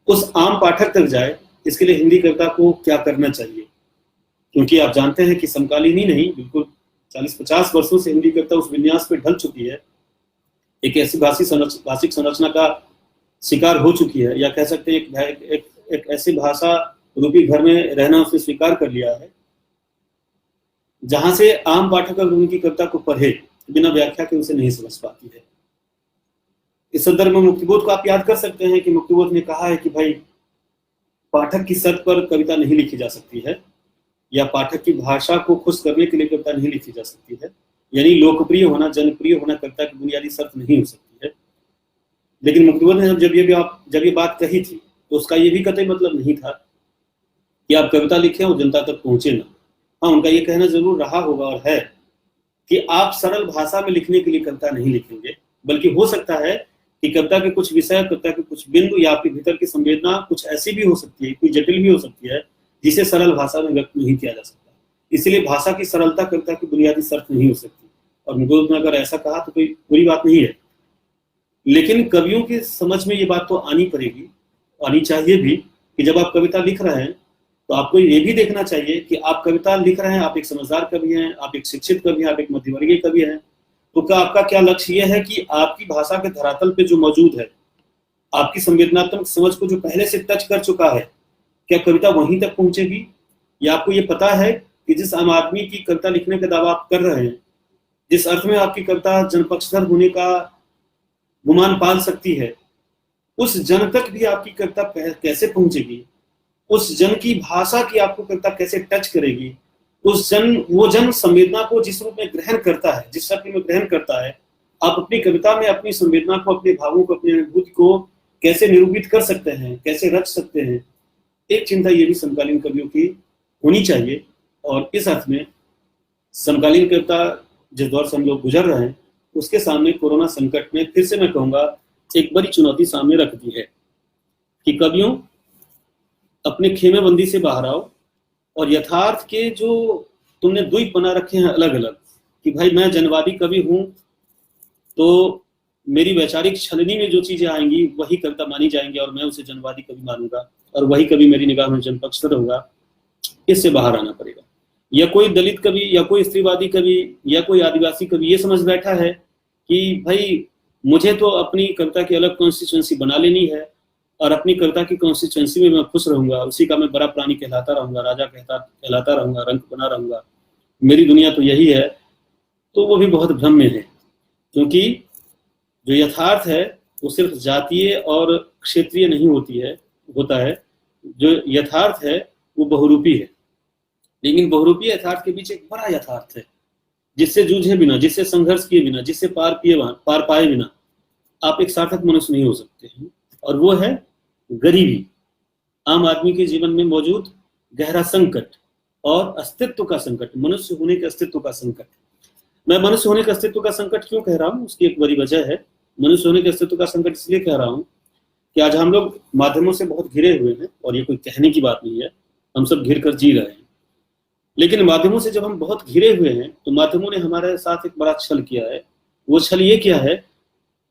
उस आम पाठक तक जाए। इसके लिए हिंदी कविता को क्या करना चाहिए? क्योंकि आप जानते हैं कि समकालीन ही नहीं, बिल्कुल 40-50 वर्षों से हिंदी कविता उस विन्यास पे ढल चुकी है, एक ऐसी भाषिक संरचना का शिकार हो चुकी है, या कह सकते हैं एक ऐसी भाषा रूपी घर में रहना उसने स्वीकार कर लिया है, जहां से आम पाठक अगर उनकी कविता को पढ़े बिना व्याख्या के उसे नहीं समझ पाती है। इस संदर्भ में मुक्तिबोध को आप याद कर सकते हैं कि मुक्तिबोध ने कहा है कि भाई पाठक की शर्त पर कविता नहीं लिखी जा सकती है, या पाठक की भाषा को खुश करने के लिए कविता नहीं लिखी जा सकती है, यानी लोकप्रिय होना, जनप्रिय होना कविता की बुनियादी शर्त नहीं हो सकती है। लेकिन मुक्तिबोध ने जब ये बात कही थी तो उसका ये भी कतई मतलब नहीं था कि आप कविता लिखें और जनता तक पहुंचे ना। हाँ, उनका ये कहना जरूर रहा होगा और है कि आप सरल भाषा में लिखने के लिए कविता नहीं लिखेंगे, बल्कि हो सकता है कि कविता के कुछ विषय, कविता के कुछ बिंदु या आपके भीतर की संवेदना कुछ ऐसी भी हो सकती है, कोई जटिल भी हो सकती है, जिसे सरल भाषा में व्यक्त नहीं किया जा सकता। इसलिए भाषा की सरलता कविता की बुनियादी शर्त नहीं हो सकती। और मुक्तिबोध ने अगर ऐसा कहा तो कोई बुरी बात नहीं है, लेकिन कवियों की समझ में ये बात तो आनी पड़ेगी, आनी चाहिए भी, कि जब आप कविता लिख रहे हैं तो आपको ये भी देखना चाहिए कि आप कविता लिख रहे हैं, आप एक समझदार कवि हैं, आप एक शिक्षित कवि हैं, आप एक मध्यवर्गीय कवि हैं, तो क्या आपका क्या लक्ष्य ये है कि आपकी भाषा के धरातल पे जो मौजूद है, आपकी संवेदनात्मक समझ को जो पहले से टच कर चुका है, क्या कविता वहीं तक पहुंचेगी? या आपको ये पता है कि जिस आम आदमी की कविता लिखने का दावा आप कर रहे हैं, जिस अर्थ में आपकी कविता जनपक्षधर होने का गुमान पाल सकती है, उस जन तक भी आपकी कविता कैसे पहुंचेगी? उस जन की भाषा की आपको कविता कैसे टच करेगी? वो जन संवेदना को जिस रूप में ग्रहण करता है, जिस शक्ति में ग्रहण करता है, आप अपनी कविता में अपनी संवेदना को, अपने भावों को, अपनी अनुभूति को कैसे निरूपित कर सकते हैं, कैसे रच सकते हैं? एक चिंता ये भी समकालीन कवियों की होनी चाहिए। और इस अर्थ में समकालीन कविता जिस दौर से हम लोग गुजर रहे हैं, उसके सामने कोरोना संकट ने फिर से मैं कहूंगा एक बड़ी चुनौती सामने रख दी है कि कवियों अपने खेमेबंदी से बाहर आओ और यथार्थ के जो तुमने द्वीप बना रखे हैं अलग अलग, कि भाई मैं जनवादी कवि हूं तो मेरी वैचारिक छलनी में जो चीजें आएंगी वही कविता मानी जाएंगी और मैं उसे जनवादी कवि मानूंगा और वही कवि मेरी निगाह में जनपक्षधर होगा। इससे बाहर आना पड़ेगा। या कोई दलित कवि, या कोई स्त्रीवादी कवि, या कोई आदिवासी कवि ये समझ बैठा है कि भाई मुझे तो अपनी कविता की अलग कॉन्स्टिट्यूएंसी बना लेनी है और अपनी कविता की कॉन्स्टिट्यूएंसी में मैं खुश रहूंगा, उसी का मैं बड़ा प्राणी कहलाता रहूंगा, राजा कहलाता रहूंगा, रंक बना रहूंगा, मेरी दुनिया तो यही है। तो वो भी बहुत भ्रम में है, क्योंकि जो यथार्थ है वो सिर्फ जातीय और क्षेत्रीय नहीं होता है। जो यथार्थ है वो बहुरूपी है, लेकिन बहुरूपी यथार्थ के बीच एक बड़ा यथार्थ है जिससे जूझे बिना, जिससे संघर्ष किए बिना, जिससे पार पाए बिना आप एक सार्थक मनुष्य नहीं हो सकते हैं। और वो है गरीबी, आम आदमी के जीवन में मौजूद गहरा संकट और अस्तित्व का संकट, मनुष्य होने के अस्तित्व का संकट। मैं मनुष्य होने के अस्तित्व का संकट क्यों कह रहा हूँ, उसकी एक बड़ी वजह है। मनुष्य होने के अस्तित्व का संकट इसलिए कह रहा हूँ कि आज हम लोग माध्यमों से बहुत घिरे हुए हैं, और ये कोई कहने की बात नहीं है, हम सब घिर कर जी रहे हैं। लेकिन माध्यमों से जब हम बहुत घिरे हुए हैं तो माध्यमों ने हमारे साथ एक बड़ा छल किया है। वो छल ये किया है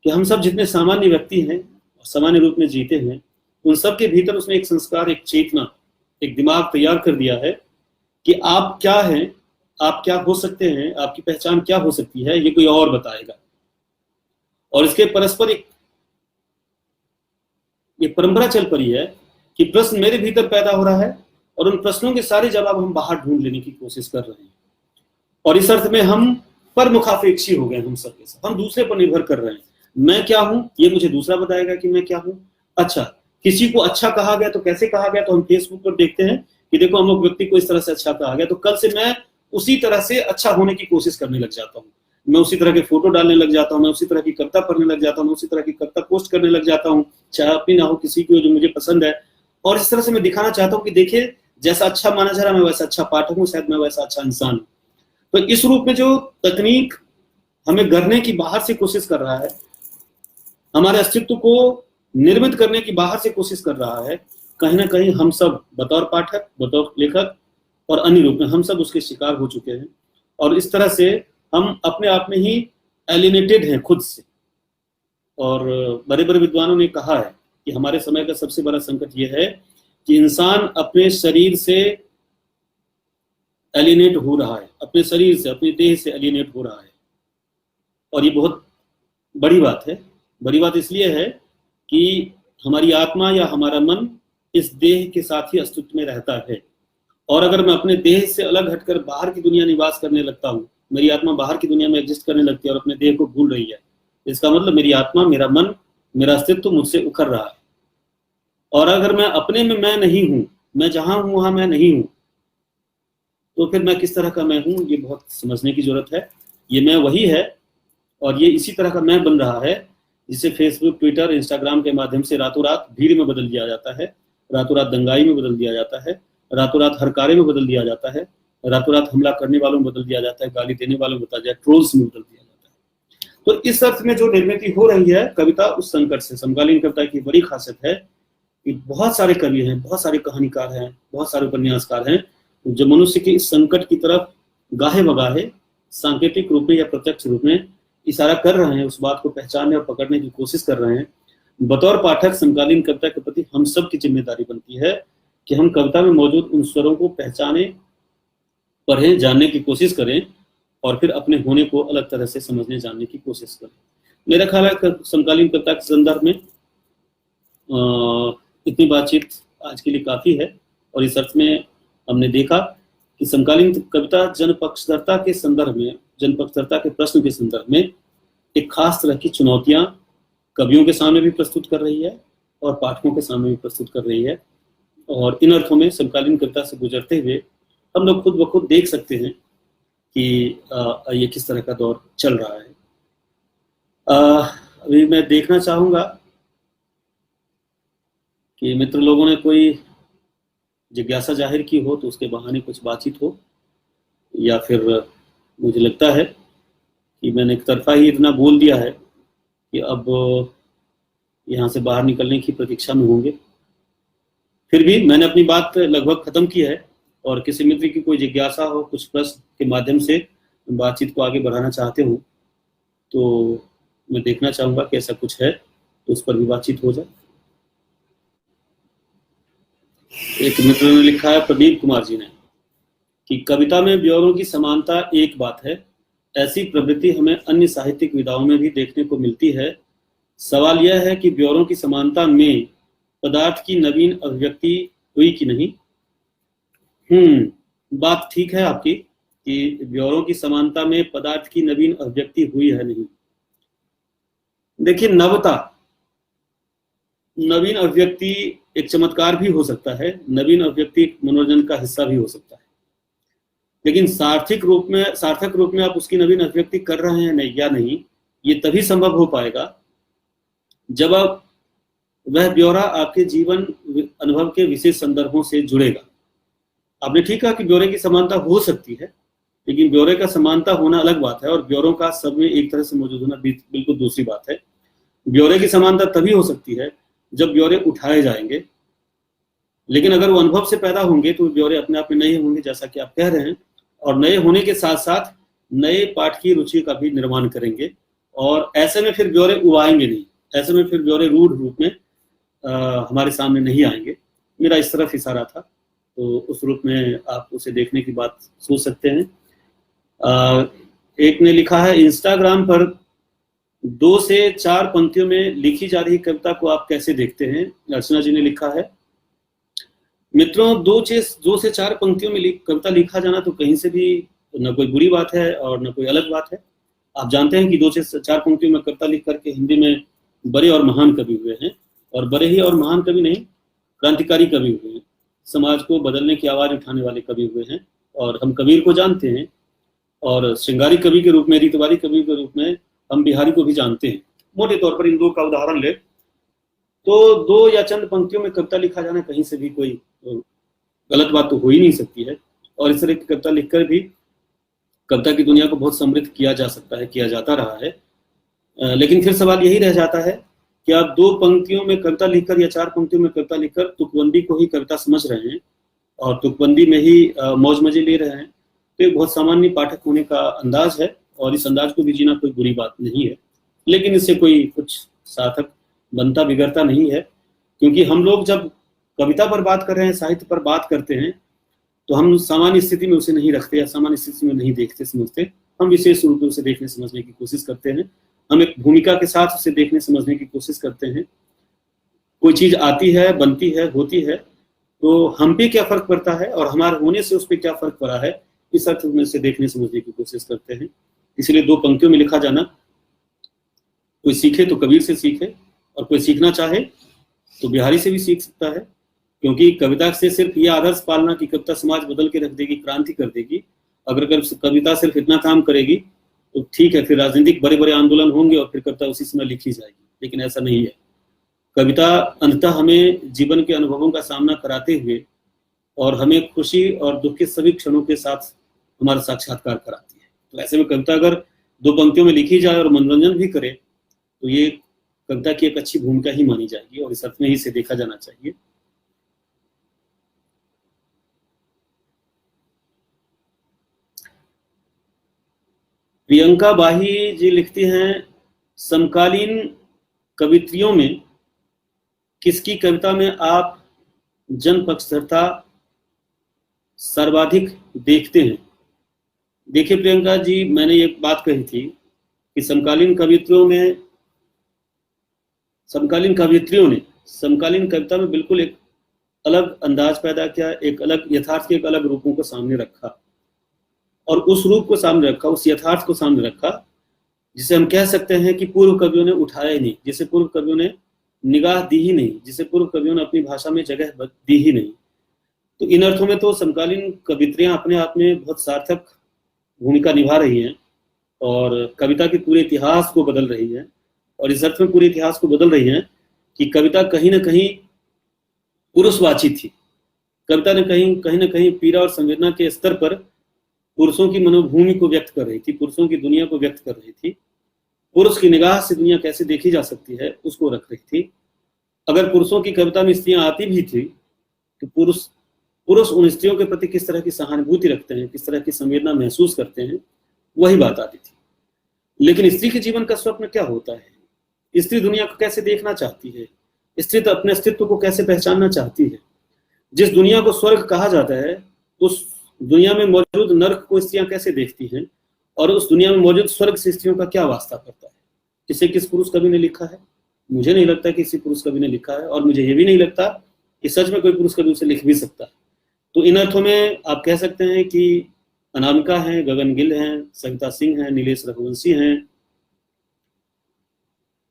कि हम सब जितने सामान्य व्यक्ति हैं और सामान्य रूप में जीते हैं, उन सब के भीतर उसने एक संस्कार, एक चेतना, एक दिमाग तैयार कर दिया है कि आप क्या हैं, आप क्या हो सकते हैं, आपकी पहचान क्या हो सकती है, ये कोई और बताएगा। और इसके परस्पर एक परंपरा चल पड़ी है कि प्रश्न मेरे भीतर पैदा हो रहा है और उन प्रश्नों के सारे जवाब हम बाहर ढूंढ लेने की कोशिश कर रहे हैं। और इस अर्थ में हम परमुखापेक्षी हो गए, हम सब के सब हम दूसरे पर निर्भर कर रहे हैं। मैं क्या हूं ये मुझे दूसरा बताएगा कि मैं क्या हूं। अच्छा, किसी को अच्छा कहा गया तो कैसे कहा गया, तो हम फेसबुक पर देखते हैं कि देखो अमुक व्यक्ति को इस तरह से अच्छा कहा गया, तो कल से मैं उसी तरह से अच्छा होने की कोशिश करने लग जाता हूँ। मैं उसी तरह के फोटो डालने लग जाता हूँ, मैं उसी तरह की कविता पढ़ने लग जाता हूँ, उसी तरह की कविता पोस्ट करने लग जाता हूँ, चाहे अपनी ना हो किसी की जो मुझे पसंद है। और इस तरह से मैं दिखाना चाहता हूँ कि देखिए जैसा अच्छा माना जा रहा है मैं वैसा अच्छा पाठक हूँ, शायद मैं वैसा अच्छा इंसान हूँ। तो इस रूप में जो तकनीक हमें गढ़ने की बाहर से कोशिश कर रहा है, हमारे अस्तित्व को निर्मित करने की बाहर से कोशिश कर रहा है, कहीं ना कहीं हम सब बतौर पाठक, बतौर लेखक और अन्य रूप में हम सब उसके शिकार हो चुके हैं। और इस तरह से हम अपने आप में ही एलिनेटेड हैं खुद से। और बड़े बड़े विद्वानों ने कहा है कि हमारे समय का सबसे बड़ा संकट यह है कि इंसान अपने शरीर से एलिनेट हो रहा है, अपने शरीर से, अपने देह से एलिनेट हो रहा है। और ये बहुत बड़ी बात है। बड़ी बात इसलिए है कि हमारी आत्मा या हमारा मन इस देह के साथ ही अस्तित्व में रहता है। और अगर मैं अपने देह से अलग हटकर बाहर की दुनिया निवास करने लगता हूँ, मेरी आत्मा बाहर की दुनिया में एग्जिस्ट करने लगती है और अपने देह को भूल रही है, इसका मतलब मेरी आत्मा, मेरा मन, मेरा अस्तित्व मुझसे उखड़ रहा है। और अगर मैं अपने में मैं नहीं हूं, मैं जहां हूं वहां मैं नहीं हूं, तो फिर मैं किस तरह का मैं हूं, ये बहुत समझने की जरूरत है। ये मैं वही है और ये इसी तरह का मैं बन रहा है जिसे फेसबुक, ट्विटर, इंस्टाग्राम के माध्यम से रातों रात भीड़ में बदल दिया जाता है, रातों रात दंगाई में बदल दिया जाता है, रातों रात हरकारे में बदल दिया जाता है, रातों रात हमला करने वालों में बदल दिया जाता है, गाली देने वालों में बदल दिया, ट्रोल्स में बदल दिया जाता है। तो इस अर्थ में जो निर्मित हो रही है कविता उस संकट से, समकालीन कविता की बड़ी खासियत है कि बहुत सारे कवि हैं, बहुत सारे कहानीकार हैं, बहुत सारे उपन्यासकार हैं जो मनुष्य के इस संकट की तरफ गाहे बगाहे सांकेतिक रूप में या प्रत्यक्ष रूप में इशारा कर रहे हैं, उस बात को पहचानने और पकड़ने की कोशिश कर रहे हैं। बतौर पाठक समकालीन कविता के प्रति हम सब की जिम्मेदारी बनती है कि हम कविता में मौजूद उन स्वरों को पहचाने, पढ़ें, जानने की कोशिश करें और फिर अपने होने को अलग तरह से समझने, जानने की कोशिश करें। मेरा ख्याल है समकालीन कविता के संदर्भ में इतनी बातचीत आज के लिए काफी है। और इस अर्थ में हमने देखा कि समकालीन कविता जनपक्षधरता के संदर्भ में, जनपक्षधरता के प्रश्न के संदर्भ में एक खास तरह की चुनौतियां कवियों के सामने भी प्रस्तुत कर रही है और पाठकों के सामने भी प्रस्तुत कर रही है। और इन अर्थों में समकालीन कविता से गुजरते हुए हम लोग खुद ब खुद देख सकते हैं कि ये किस तरह का दौर चल रहा है। अभी मैं देखना चाहूंगा कि मित्र लोगों ने कोई जिज्ञासा जाहिर की हो तो उसके बहाने कुछ बातचीत हो, या फिर मुझे लगता है कि मैंने एक तरफा ही इतना बोल दिया है कि अब यहाँ से बाहर निकलने की प्रतीक्षा में होंगे। फिर भी मैंने अपनी बात लगभग खत्म की है और किसी मित्र की कोई जिज्ञासा हो, कुछ प्रश्न के माध्यम से बातचीत को आगे बढ़ाना चाहते हो तो मैं देखना चाहूंगा कि ऐसा कुछ है तो उस पर भी बातचीत हो जाए। एक मित्र ने लिखा है, प्रदीप कुमार जी ने, कि कविता में ब्योरों की समानता एक बात है, ऐसी प्रवृत्ति हमें अन्य साहित्यिक विधाओं में भी देखने को मिलती है। सवाल यह है कि ब्योरों की समानता में पदार्थ की नवीन अभिव्यक्ति हुई कि नहीं। बात ठीक है आपकी कि ब्योरों की समानता में पदार्थ की नवीन अभिव्यक्ति हुई है नहीं। देखिए, नवता, नवीन अभिव्यक्ति एक चमत्कार भी हो सकता है, नवीन अभिव्यक्ति मनोरंजन का हिस्सा भी हो सकता है, लेकिन सार्थक रूप में आप उसकी नवीन अभिव्यक्ति कर रहे हैं नहीं या नहीं, ये तभी संभव हो पाएगा जब आप वह ब्यौरा आपके जीवन अनुभव के विशेष संदर्भों से जुड़ेगा। आपने ठीक कहा कि ब्यौरे की समानता हो सकती है, लेकिन ब्यौरे का समानता होना अलग बात है और ब्यौरों का सब में एक तरह से मौजूद होना बिल्कुल दूसरी बात है। ब्यौरे की समानता तभी हो सकती है जब ब्यौरे उठाए जाएंगे, लेकिन अगर वो अनुभव से पैदा होंगे तो ब्यौरे अपने आप में नए होंगे, जैसा कि आप कह रहे हैं, और नए होने के साथ साथ नए पाठ की रुचि का भी निर्माण करेंगे। और ऐसे में फिर ब्यौरे उबाएंगे नहीं, ऐसे में फिर ब्यौरे रूढ़ रूप में हमारे सामने नहीं आएंगे। मेरा इस तरफ इशारा था, तो उस रूप में आप उसे देखने की बात सोच सकते हैं। एक ने लिखा है, इंस्टाग्राम पर 2 से 4 पंक्तियों में लिखी जा रही कविता को आप कैसे देखते हैं। अर्चना जी ने लिखा है, मित्रों 2 से 4 पंक्तियों में कविता लिखा जाना तो कहीं से भी न कोई बुरी बात है और न कोई अलग बात है। आप जानते हैं कि 2 से 4 पंक्तियों में कविता लिख करके हिंदी में बड़े और महान कवि हुए हैं, और बड़े ही और महान कवि नहीं, क्रांतिकारी कवि हुए हैं। समाज को बदलने की आवाज उठाने वाले कवि हुए हैं। और हम कबीर को जानते हैं, और श्रृंगारी कवि के रूप में, रीतवादी कवि के रूप में हम बिहारी को भी जानते हैं। मोटे तौर पर इन दो का उदाहरण ले तो दो या चंद पंक्तियों में कविता लिखा जाना कहीं से भी कोई गलत बात तो हो ही नहीं सकती है। और इस तरह की कविता लिखकर भी कविता की दुनिया को बहुत समृद्ध किया जा सकता है, किया जाता रहा है। लेकिन फिर सवाल यही रह जाता है कि आप दो पंक्तियों में कविता लिखकर या चार पंक्तियों में कविता लिखकर तुकबंदी को ही कविता समझ रहे हैं और तुकबंदी में ही मौज मजे ले रहे हैं, तो एक बहुत सामान्य पाठक होने का अंदाज है, और इस अंदाज को भी जीना कोई बुरी बात नहीं है। लेकिन इससे कोई कुछ सार्थक बनता बिगड़ता नहीं है, क्योंकि हम लोग जब कविता पर बात कर रहे हैं, साहित्य पर बात करते हैं, तो हम सामान्य स्थिति में उसे नहीं रखते या सामान्य स्थिति में नहीं देखते समझते। हम विशेष रूप में उसे देखने समझने की कोशिश करते हैं। हम एक भूमिका के साथ उसे देखने समझने की कोशिश करते हैं। कोई चीज आती है, बनती है, होती है, तो हम पे क्या फर्क पड़ता है और हमारे होने से उस पर क्या फर्क पड़ा है, इस अर्थ में से देखने समझने की कोशिश करते हैं। इसलिए दो पंक्तियों में लिखा जाना, कोई सीखे तो कबीर से सीखे, और कोई सीखना चाहे तो बिहारी से भी सीख सकता है। क्योंकि कविता से सिर्फ यह आदर्श पालना कि कविता समाज बदल के रख देगी, क्रांति कर देगी, अगर कविता सिर्फ इतना काम करेगी तो ठीक है, फिर राजनीतिक बड़े बड़े आंदोलन होंगे और फिर कविता उसी समय लिखी जाएगी। लेकिन ऐसा नहीं है। कविता अंततः हमें जीवन के अनुभवों का सामना कराते हुए और हमें खुशी और दुख के सभी क्षणों के साथ हमारा साक्षात्कार कराती है। तो ऐसे में कविता अगर दो पंक्तियों में लिखी जाए और मनोरंजन भी करे तो ये कविता की एक अच्छी भूमिका ही मानी जाएगी, और इस अर्थ में ही इसे देखा जाना चाहिए। प्रियंका बाही जी लिखती हैं, समकालीन कवित्रियों में किसकी कविता में आप जनपक्षधरता सर्वाधिक देखते हैं? देखिए प्रियंका जी, मैंने ये बात कही थी कि समकालीन कवित्रियों ने समकालीन कविता में बिल्कुल एक अलग अंदाज पैदा किया, एक अलग यथार्थ के एक अलग रूपों को सामने रखा, और उस रूप को सामने रखा, उस यथार्थ को सामने रखा जिसे हम कह सकते हैं कि पूर्व कवियों ने उठाया ही नहीं, जिसे पूर्व कवियों ने निगाह दी ही नहीं, जिसे पूर्व कवियों ने अपनी भाषा में जगह दी ही नहीं। तो इन अर्थों में तो समकालीन कवित्रियां अपने आप में बहुत सार्थक भूमिका निभा रही हैं और कविता के पूरे इतिहास को बदल रही है। और इस अर्थ में पूरे इतिहास को बदल रही है कि कविता कहीं ना कहीं पुरुषवाची थी। कविता ने कहीं ना कहीं पीड़ा और संवेदना के स्तर पर पुरुषों की मनोभूमि को व्यक्त कर रही थी, पुरुषों की दुनिया को व्यक्त कर रही थी। पुरुष की निगाह से दुनिया कैसे देखी जा सकती है उसको रख रही थी। अगर पुरुषों की कविता में स्त्रियां आती भी थी तो पुरुष उन स्त्रियों के प्रति किस तरह की सहानुभूति रखते हैं, किस तरह की संवेदना महसूस करते हैं, वही बात आती थी। लेकिन स्त्री के जीवन का स्वप्न क्या होता है, स्त्री दुनिया को कैसे देखना चाहती है, स्त्री तो अपने अस्तित्व को कैसे पहचानना चाहती है। जिस दुनिया को स्वर्ग कहा जाता है उस दुनिया में मौजूद नर्क को स्त्रियां कैसे देखती हैं, और उस दुनिया में मौजूद स्वर्ग से स्त्रियों का क्या वास्ता पड़ता है। इसे किस पुरुष कवि ने लिखा है? मुझे नहीं लगता कि किसी पुरुष कवि ने लिखा है, और मुझे ये भी नहीं लगता कि सच में कोई पुरुष कवि उसे लिख भी सकता है। तो इन अर्थों में आप कह सकते हैं कि अनामिका हैं, गगन गिल हैं, सविता सिंह हैं, नीलेश रघुवंशी हैं,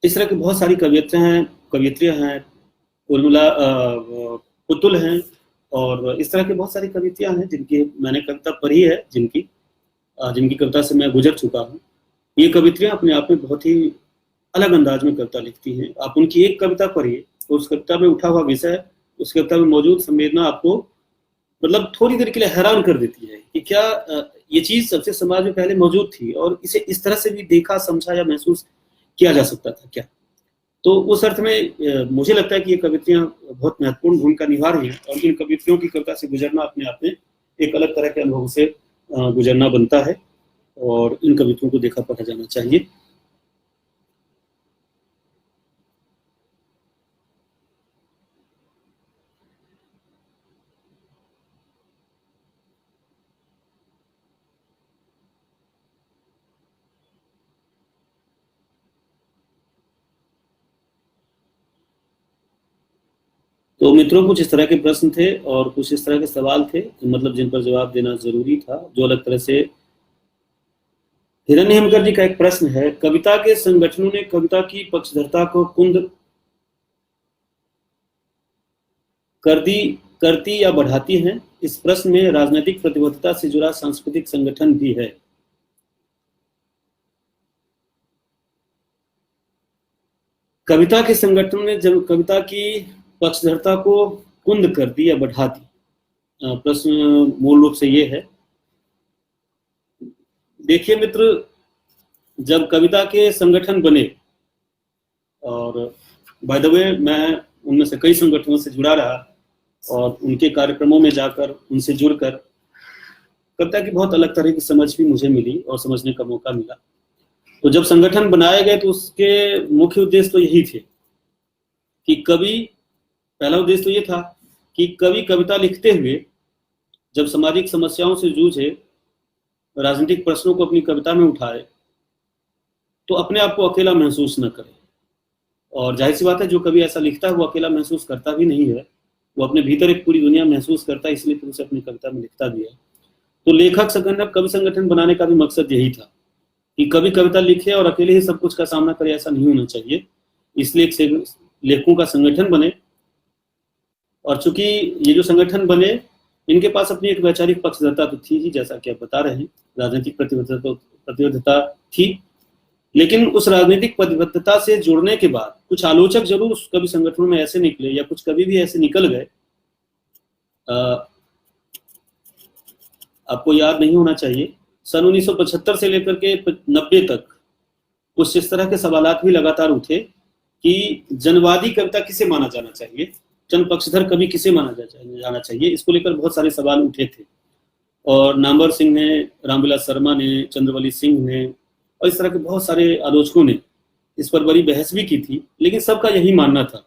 इस तरह की बहुत सारी कवियत्रियां हैं, उर्मिला पुतुल हैं, और इस तरह की बहुत सारी कविताएं हैं जिनकी मैंने कविता पढ़ी है, जिनकी कविता से मैं गुजर चुका हूँ। ये कविताएं अपने आप में बहुत ही अलग अंदाज में कविता लिखती हैं। आप उनकी एक कविता पढ़िए तो उस कविता में उठा हुआ विषय, उस कविता में मौजूद संवेदना आपको मतलब थोड़ी देर के लिए हैरान कर देती है कि क्या ये चीज सबसे समाज में पहले मौजूद थी और इसे इस तरह से भी देखा, समझा या महसूस किया जा सकता था क्या। तो उस अर्थ में मुझे लगता है कि ये कविताएं बहुत महत्वपूर्ण भूमिका निभा रही हैं, और इन कविताओं की कविता से गुजरना अपने आप में एक अलग तरह के अनुभव से गुजरना बनता है, और इन कविताओं को देखा पढ़ा जाना चाहिए। तो मित्रों, कुछ इस तरह के प्रश्न थे और कुछ इस तरह के सवाल थे, मतलब जिन पर जवाब देना जरूरी था, जो अलग तरह से। हिरण्य हेमकर जी का एक प्रश्न है, कविता के संगठनों ने कविता की पक्षधरता को कुंद कर दी करती या बढ़ाती हैं? इस प्रश्न में राजनीतिक प्रतिबद्धता से जुड़ा सांस्कृतिक संगठन भी है। कविता के संगठन ने जब कविता की पक्षधरता को कुंद कर दी या बढ़ा दी? प्रश्न मूल रूप से ये है। देखिए मित्र, जब कविता के संगठन बने, और बाय द वे मैं उनमें से कई संगठनों से जुड़ा रहा और उनके कार्यक्रमों में जाकर उनसे जुड़कर कविता की बहुत अलग तरह की समझ भी मुझे मिली और समझने का मौका मिला। तो जब संगठन बनाए गए तो उसके मुख्य उद्देश्य तो यही थे कि कवि, पहला उद्देश्य तो ये था कि कवि कविता लिखते हुए जब सामाजिक समस्याओं से जूझे, राजनीतिक प्रश्नों को अपनी कविता में उठाए, तो अपने आप को अकेला महसूस न करे। और जाहिर सी बात है, जो कवि ऐसा लिखता है वो अकेला महसूस करता भी नहीं है, वो अपने भीतर एक पूरी दुनिया महसूस करता है, इसलिए फिर उसे अपनी कविता में लिखता भी है। तो लेखक संगठन, कवि संगठन बनाने का भी मकसद यही था कि कवि कविता लिखे और अकेले ही सब कुछ का सामना करे, ऐसा नहीं होना चाहिए। इसलिए एक लेखकों का संगठन बने, और चूंकि ये जो संगठन बने, इनके पास अपनी एक वैचारिक पक्षधरता तो थी ही, जैसा कि आप बता रहे हैं, राजनीतिक प्रतिबद्धता थी, लेकिन उस राजनीतिक प्रतिबद्धता से जुड़ने के बाद कुछ आलोचक जरूर उस कवि संगठनों में ऐसे निकले, या कुछ कवि भी ऐसे निकल गए। आपको याद नहीं होना चाहिए, सन 1975 से लेकर के 90 तक कुछ इस तरह के सवालात भी लगातार उठे कि जनवादी कविता किसे माना जाना चाहिए, जन पक्षधर कवि किसे माना जाना चाहिए। इसको लेकर बहुत सारे सवाल उठे थे, और नामवर सिंह ने, रामविलास शर्मा ने, चंद्रवली सिंह ने, और इस तरह के बहुत सारे आलोचकों ने इस पर बड़ी बहस भी की थी। लेकिन सबका यही मानना था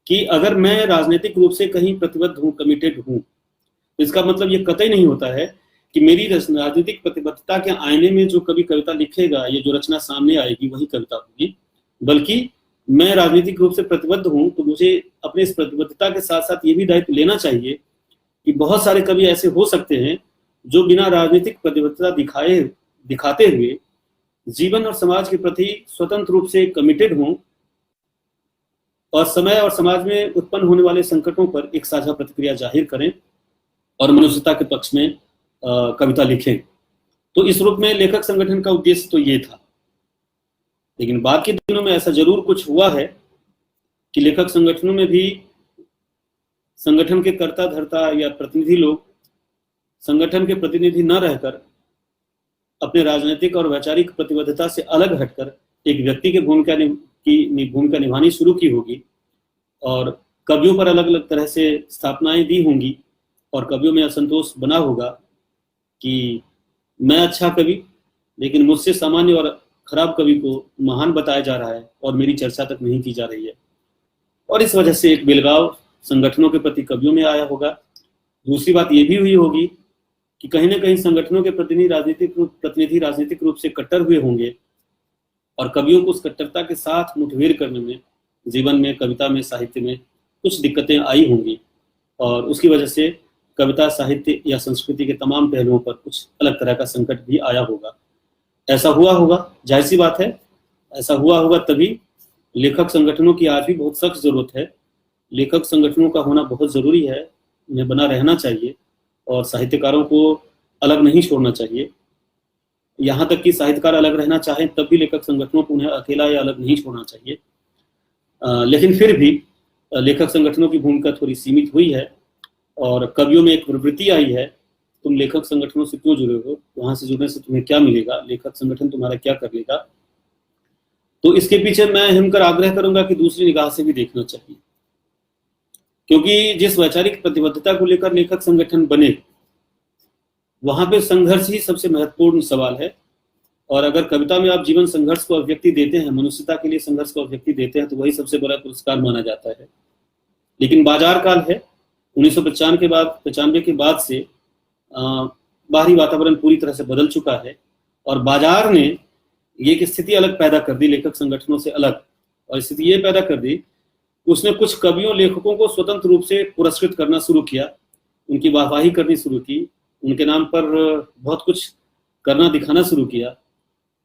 कि अगर मैं राजनीतिक रूप से कहीं प्रतिबद्ध हूँ, कमिटेड हूँ, तो इसका मतलब ये कतई नहीं होता है कि मेरी राजनीतिक प्रतिबद्धता के आईने में जो कवि कविता लिखेगा या जो रचना सामने आएगी वही कविता होगी, बल्कि मैं राजनीतिक रूप से प्रतिबद्ध हूँ तो मुझे अपने इस प्रतिबद्धता के साथ साथ ये भी दायित्व लेना चाहिए कि बहुत सारे कवि ऐसे हो सकते हैं जो बिना राजनीतिक प्रतिबद्धता दिखाते हुए जीवन और समाज के प्रति स्वतंत्र रूप से कमिटेड हों, और समय और समाज में उत्पन्न होने वाले संकटों पर एक साझा प्रतिक्रिया जाहिर करें और मनुष्यता के पक्ष में कविता लिखें। तो इस रूप में लेखक संगठन का उद्देश्य तो ये था। लेकिन बाद के दिनों में ऐसा जरूर कुछ हुआ है कि लेखक संगठनों में भी संगठन के कर्ता धर्ता या प्रतिनिधि लोग संगठन के प्रतिनिधि न रहकर अपने राजनीतिक और वैचारिक प्रतिबद्धता से अलग हटकर एक व्यक्ति की भूमिका निभानी शुरू की होगी, और कवियों पर अलग अलग तरह से स्थापनाएं दी होंगी, और कवियों में असंतोष बना होगा कि मैं अच्छा कवि, लेकिन मुझसे सामान्य और खराब कवि को महान बताया जा रहा है और मेरी चर्चा तक नहीं की जा रही है। और इस वजह से एक बेलगाव संगठनों के प्रति कवियों में आया होगा। दूसरी बात ये भी हुई होगी कि कहीं ना कहीं संगठनों के प्रतिनिधि राजनीतिक रूप से कट्टर हुए होंगे, और कवियों को उस कट्टरता के साथ मुठभेड़ करने में, जीवन में, कविता में, साहित्य में कुछ दिक्कतें आई होंगी, और उसकी वजह से कविता, साहित्य या संस्कृति के तमाम पहलुओं पर कुछ अलग तरह का संकट भी आया होगा। ऐसा हुआ होगा, जाहिर सी बात है, ऐसा हुआ होगा, तभी लेखक संगठनों की आज भी बहुत सख्त जरूरत है। लेखक संगठनों का होना बहुत जरूरी है, उन्हें बना रहना चाहिए, और साहित्यकारों को अलग नहीं छोड़ना चाहिए। यहाँ तक कि साहित्यकार अलग रहना चाहें तब भी लेखक संगठनों को उन्हें अकेला या अलग नहीं छोड़ना चाहिए। लेकिन फिर भी लेखक संगठनों की भूमिका थोड़ी सीमित हुई है, और कवियों में एक प्रवृत्ति आई है, तुम लेखक संगठनों से क्यों जुड़े हो, वहां से जुड़ने से तुम्हें क्या मिलेगा, लेखक संगठन तुम्हारा क्या कर लेगा। तो इसके पीछे मैं हिमकर आग्रह करूंगा कि दूसरी निगाह से भी देखना चाहिए, क्योंकि जिस वैचारिक प्रतिबद्धता को लेकर लेखक संगठन बने, वहां पे संघर्ष ही सबसे महत्वपूर्ण सवाल है। और अगर कविता में आप जीवन संघर्ष को अभिव्यक्ति देते हैं, मनुष्यता के लिए संघर्ष को अभिव्यक्ति देते हैं, तो वही सबसे बड़ा पुरस्कार माना जाता है। लेकिन बाजार काल है, 1995 के बाद से बाहरी वातावरण पूरी तरह से बदल चुका है, और बाजार ने ये एक स्थिति अलग पैदा कर दी लेखक संगठनों से अलग, और स्थिति ये पैदा कर दी, उसने कुछ कवियों, लेखकों को स्वतंत्र रूप से पुरस्कृत करना शुरू किया, उनकी वाहवाही करनी शुरू की, उनके नाम पर बहुत कुछ करना दिखाना शुरू किया।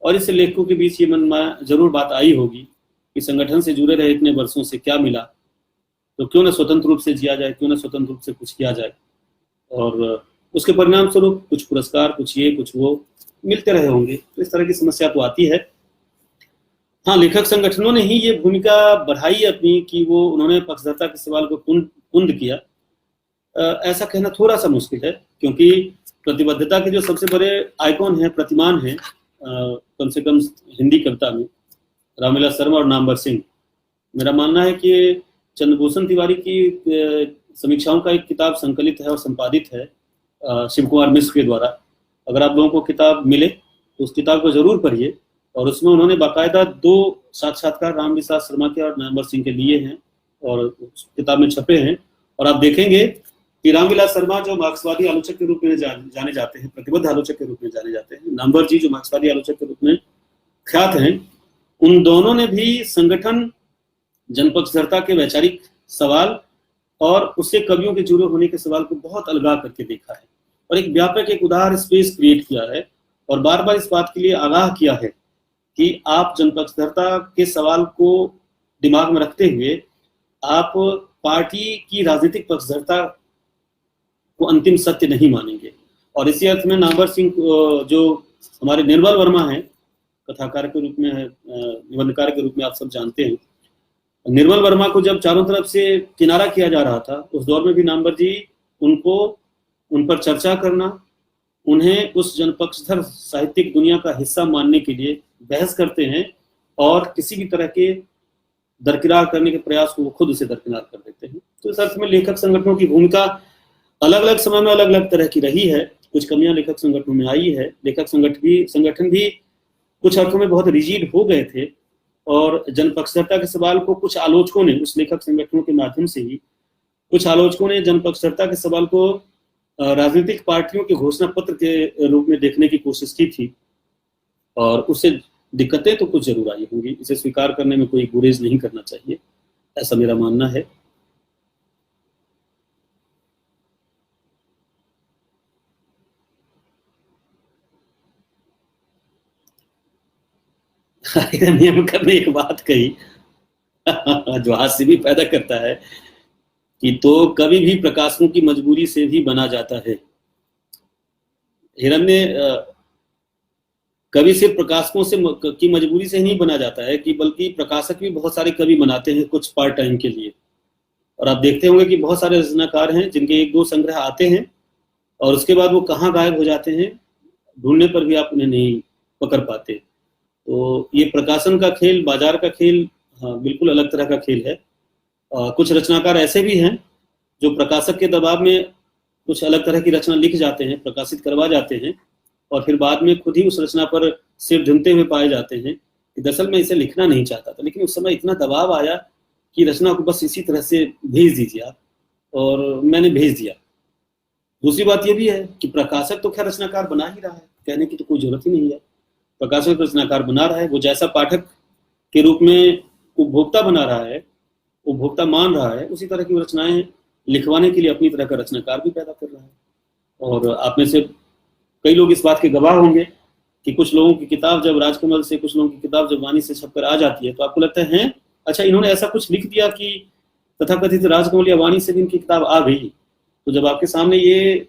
और इससे लेखकों के बीच ये मन में जरूर बात आई होगी कि संगठन से जुड़े रहे इतने वर्षों से क्या मिला। तो क्यों ना स्वतंत्र रूप से जिया जाए, क्यों ना स्वतंत्र रूप से कुछ किया जाए। और उसके परिणाम स्वरूप कुछ पुरस्कार, कुछ ये कुछ वो मिलते रहे होंगे, तो इस तरह की समस्या तो आती है। हाँ, लेखक संगठनों ने ही ये भूमिका बढ़ाई अपनी कि वो उन्होंने पक्षधरता के सवाल को कुंद किया। ऐसा कहना थोड़ा सा मुश्किल है, क्योंकि प्रतिबद्धता के जो सबसे बड़े आइकॉन हैं, प्रतिमान हैं, कम से कम हिंदी कविता में, रामविलास शर्मा और नामवर सिंह। मेरा मानना है कि चंद्रभूषण तिवारी की समीक्षाओं का एक किताब संकलित है और संपादित है शिव कुमार मिश्र के द्वारा। अगर आप लोगों को किताब मिले तो उस किताब को जरूर पढ़िए। और उसमें उन्होंने बाकायदा 2 साक्षात्कार रामविलास शर्मा के और नामवर सिंह के लिए हैं और उस किताब में छपे हैं। और आप देखेंगे कि रामविलास शर्मा जो मार्क्सवादी आलोचक के रूप में जाने जाते हैं, प्रतिबद्ध आलोचक के रूप में जाने जाते हैं, नामवर जी जो मार्क्सवादी आलोचक के रूप में ख्यात हैं, उन दोनों ने भी संगठन, जनपक्षधरता के वैचारिक सवाल और उससे कवियों के जुड़े होने के सवाल को बहुत अलगा करके देखा है और एक व्यापक, एक उदार स्पेस क्रिएट किया है और बार बार इस बात के लिए आगाह किया है कि आप जनपक्षधरता के सवाल को दिमाग में रखते हुए आप पार्टी की राजनीतिक पक्षधरता को अंतिम सत्य नहीं मानेंगे। और इसी अर्थ में नामवर सिंह जो हमारे निर्मल वर्मा हैं, कथाकार के रूप में है, निबंधकार के रूप में आप सब जानते हैं, निर्मल वर्मा को जब चारों तरफ से किनारा किया जा रहा था, उस दौर में भी नामवर जी उन पर चर्चा करना, उन्हें उस जनपक्षधर साहित्यिक दुनिया का हिस्सा मानने के लिए बहस करते हैं और किसी भी तरह के दरकिनार करने के प्रयास को वो खुद उसे दरकिनार कर देते हैं। तो इस अर्थ में लेखक संगठनों की भूमिका अलग अलग समय में अलग अलग तरह की रही है। कुछ कमियां लेखक संगठनों में आई है। लेखक संगठन भी कुछ अर्थों में बहुत रिजिड हो गए थे और जनपक्षधरता के सवाल को कुछ आलोचकों ने, उस लेखक संगठनों के माध्यम से ही कुछ आलोचकों ने जनपक्षधरता के सवाल को राजनीतिक पार्टियों के घोषणा पत्र के रूप में देखने की कोशिश की थी और उससे दिक्कतें तो कुछ जरूर आई होंगी। इसे स्वीकार करने में कोई गुरेज नहीं करना चाहिए, ऐसा मेरा मानना है। नियमकर ने एक बात कही जो हास्य भी पैदा करता है कि तो कभी भी प्रकाशकों की मजबूरी से भी बना जाता है। हिरण्य कवि सिर्फ प्रकाशकों से की मजबूरी से ही नहीं बना जाता है कि बल्कि प्रकाशक भी बहुत सारे कवि बनाते हैं कुछ पार्ट टाइम के लिए। और आप देखते होंगे कि बहुत सारे रचनाकार हैं जिनके 1-2 संग्रह आते हैं और उसके बाद वो कहाँ गायब हो जाते हैं, ढूंढने पर भी आप उन्हें नहीं पकड़ पाते। तो ये प्रकाशन का खेल, बाजार का खेल, हाँ बिल्कुल अलग तरह का खेल है। कुछ रचनाकार ऐसे भी हैं जो प्रकाशक के दबाव में कुछ अलग तरह की रचना लिख जाते हैं, प्रकाशित करवा जाते हैं और फिर बाद में खुद ही उस रचना पर सिर ढूंढते हुए पाए जाते हैं कि दरअसल मैं इसे लिखना नहीं चाहता था, लेकिन उस समय इतना दबाव आया कि रचना को बस इसी तरह से भेज दीजिए आप, और मैंने भेज दिया। दूसरी बात यह भी है कि प्रकाशक तो खैर रचनाकार बना ही रहा है, कहने की तो कोई जरूरत ही नहीं है। प्रकाशक रचनाकार बना रहा है, वो जैसा पाठक के रूप में उपभोक्ता बना रहा है, उपभोक्ता मान रहा है, उसी तरह की रचनाएं लिखवाने के लिए अपनी तरह का रचनाकार भी पैदा कर रहा है। और आप में से कई लोग इस बात के गवाह होंगे कि कुछ लोगों की किताब जब राजकमल से, कुछ लोगों की किताब जब वाणी से छपकर आ जाती है तो आपको लगता है अच्छा इन्होंने ऐसा कुछ लिख दिया कि तथाकथित राजकमल या वाणी से भी इनकी किताब आ गई। तो जब आपके सामने ये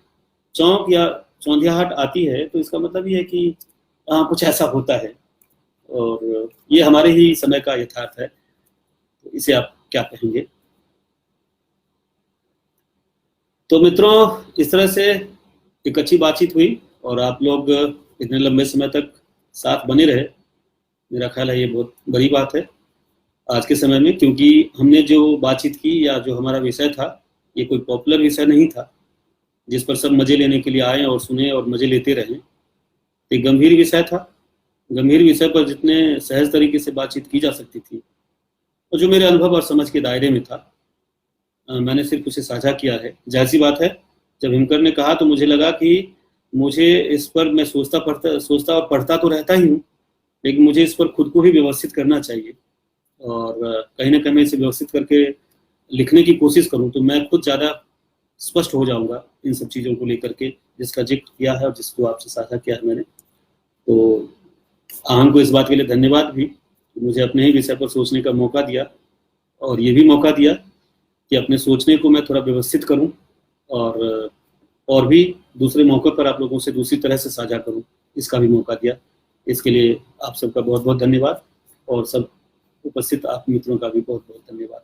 चौंक या चौंधियाहट आती है तो इसका मतलब ये है कि कुछ ऐसा होता है और ये हमारे ही समय का यथार्थ है। तो इसे आप क्या कहेंगे? तो मित्रों, इस तरह से एक अच्छी बातचीत हुई और आप लोग इतने लंबे समय तक साथ बने रहे, मेरा ख्याल है ये बहुत बड़ी बात है आज के समय में, क्योंकि हमने जो बातचीत की या जो हमारा विषय था ये कोई पॉपुलर विषय नहीं था जिस पर सब मजे लेने के लिए आए और सुने और मजे लेते रहें। एक गंभीर विषय था। गंभीर विषय पर जितने सहज तरीके से बातचीत की जा सकती थी और जो मेरे अनुभव और समझ के दायरे में था, मैंने सिर्फ उसे साझा किया है। जाहिर सी बात है, जब हिमकर ने कहा तो मुझे लगा कि मुझे इस पर, मैं सोचता और पढ़ता तो रहता ही हूँ, लेकिन मुझे इस पर खुद को भी व्यवस्थित करना चाहिए और कहीं ना कहीं मैं इसे व्यवस्थित करके लिखने की कोशिश करूँ तो मैं खुद ज़्यादा स्पष्ट हो जाऊंगा इन सब चीज़ों को लेकर के जिसका जिक्र किया है और जिसको आपसे साझा किया है मैंने। तो आहन को इस बात के लिए धन्यवाद भी, मुझे अपने ही विषय पर सोचने का मौका दिया और ये भी मौका दिया कि अपने सोचने को मैं थोड़ा व्यवस्थित करूं और भी दूसरे मौके पर आप लोगों से दूसरी तरह से साझा करूं, इसका भी मौका दिया। इसके लिए आप सबका बहुत बहुत धन्यवाद और सब उपस्थित आप मित्रों का भी बहुत बहुत धन्यवाद।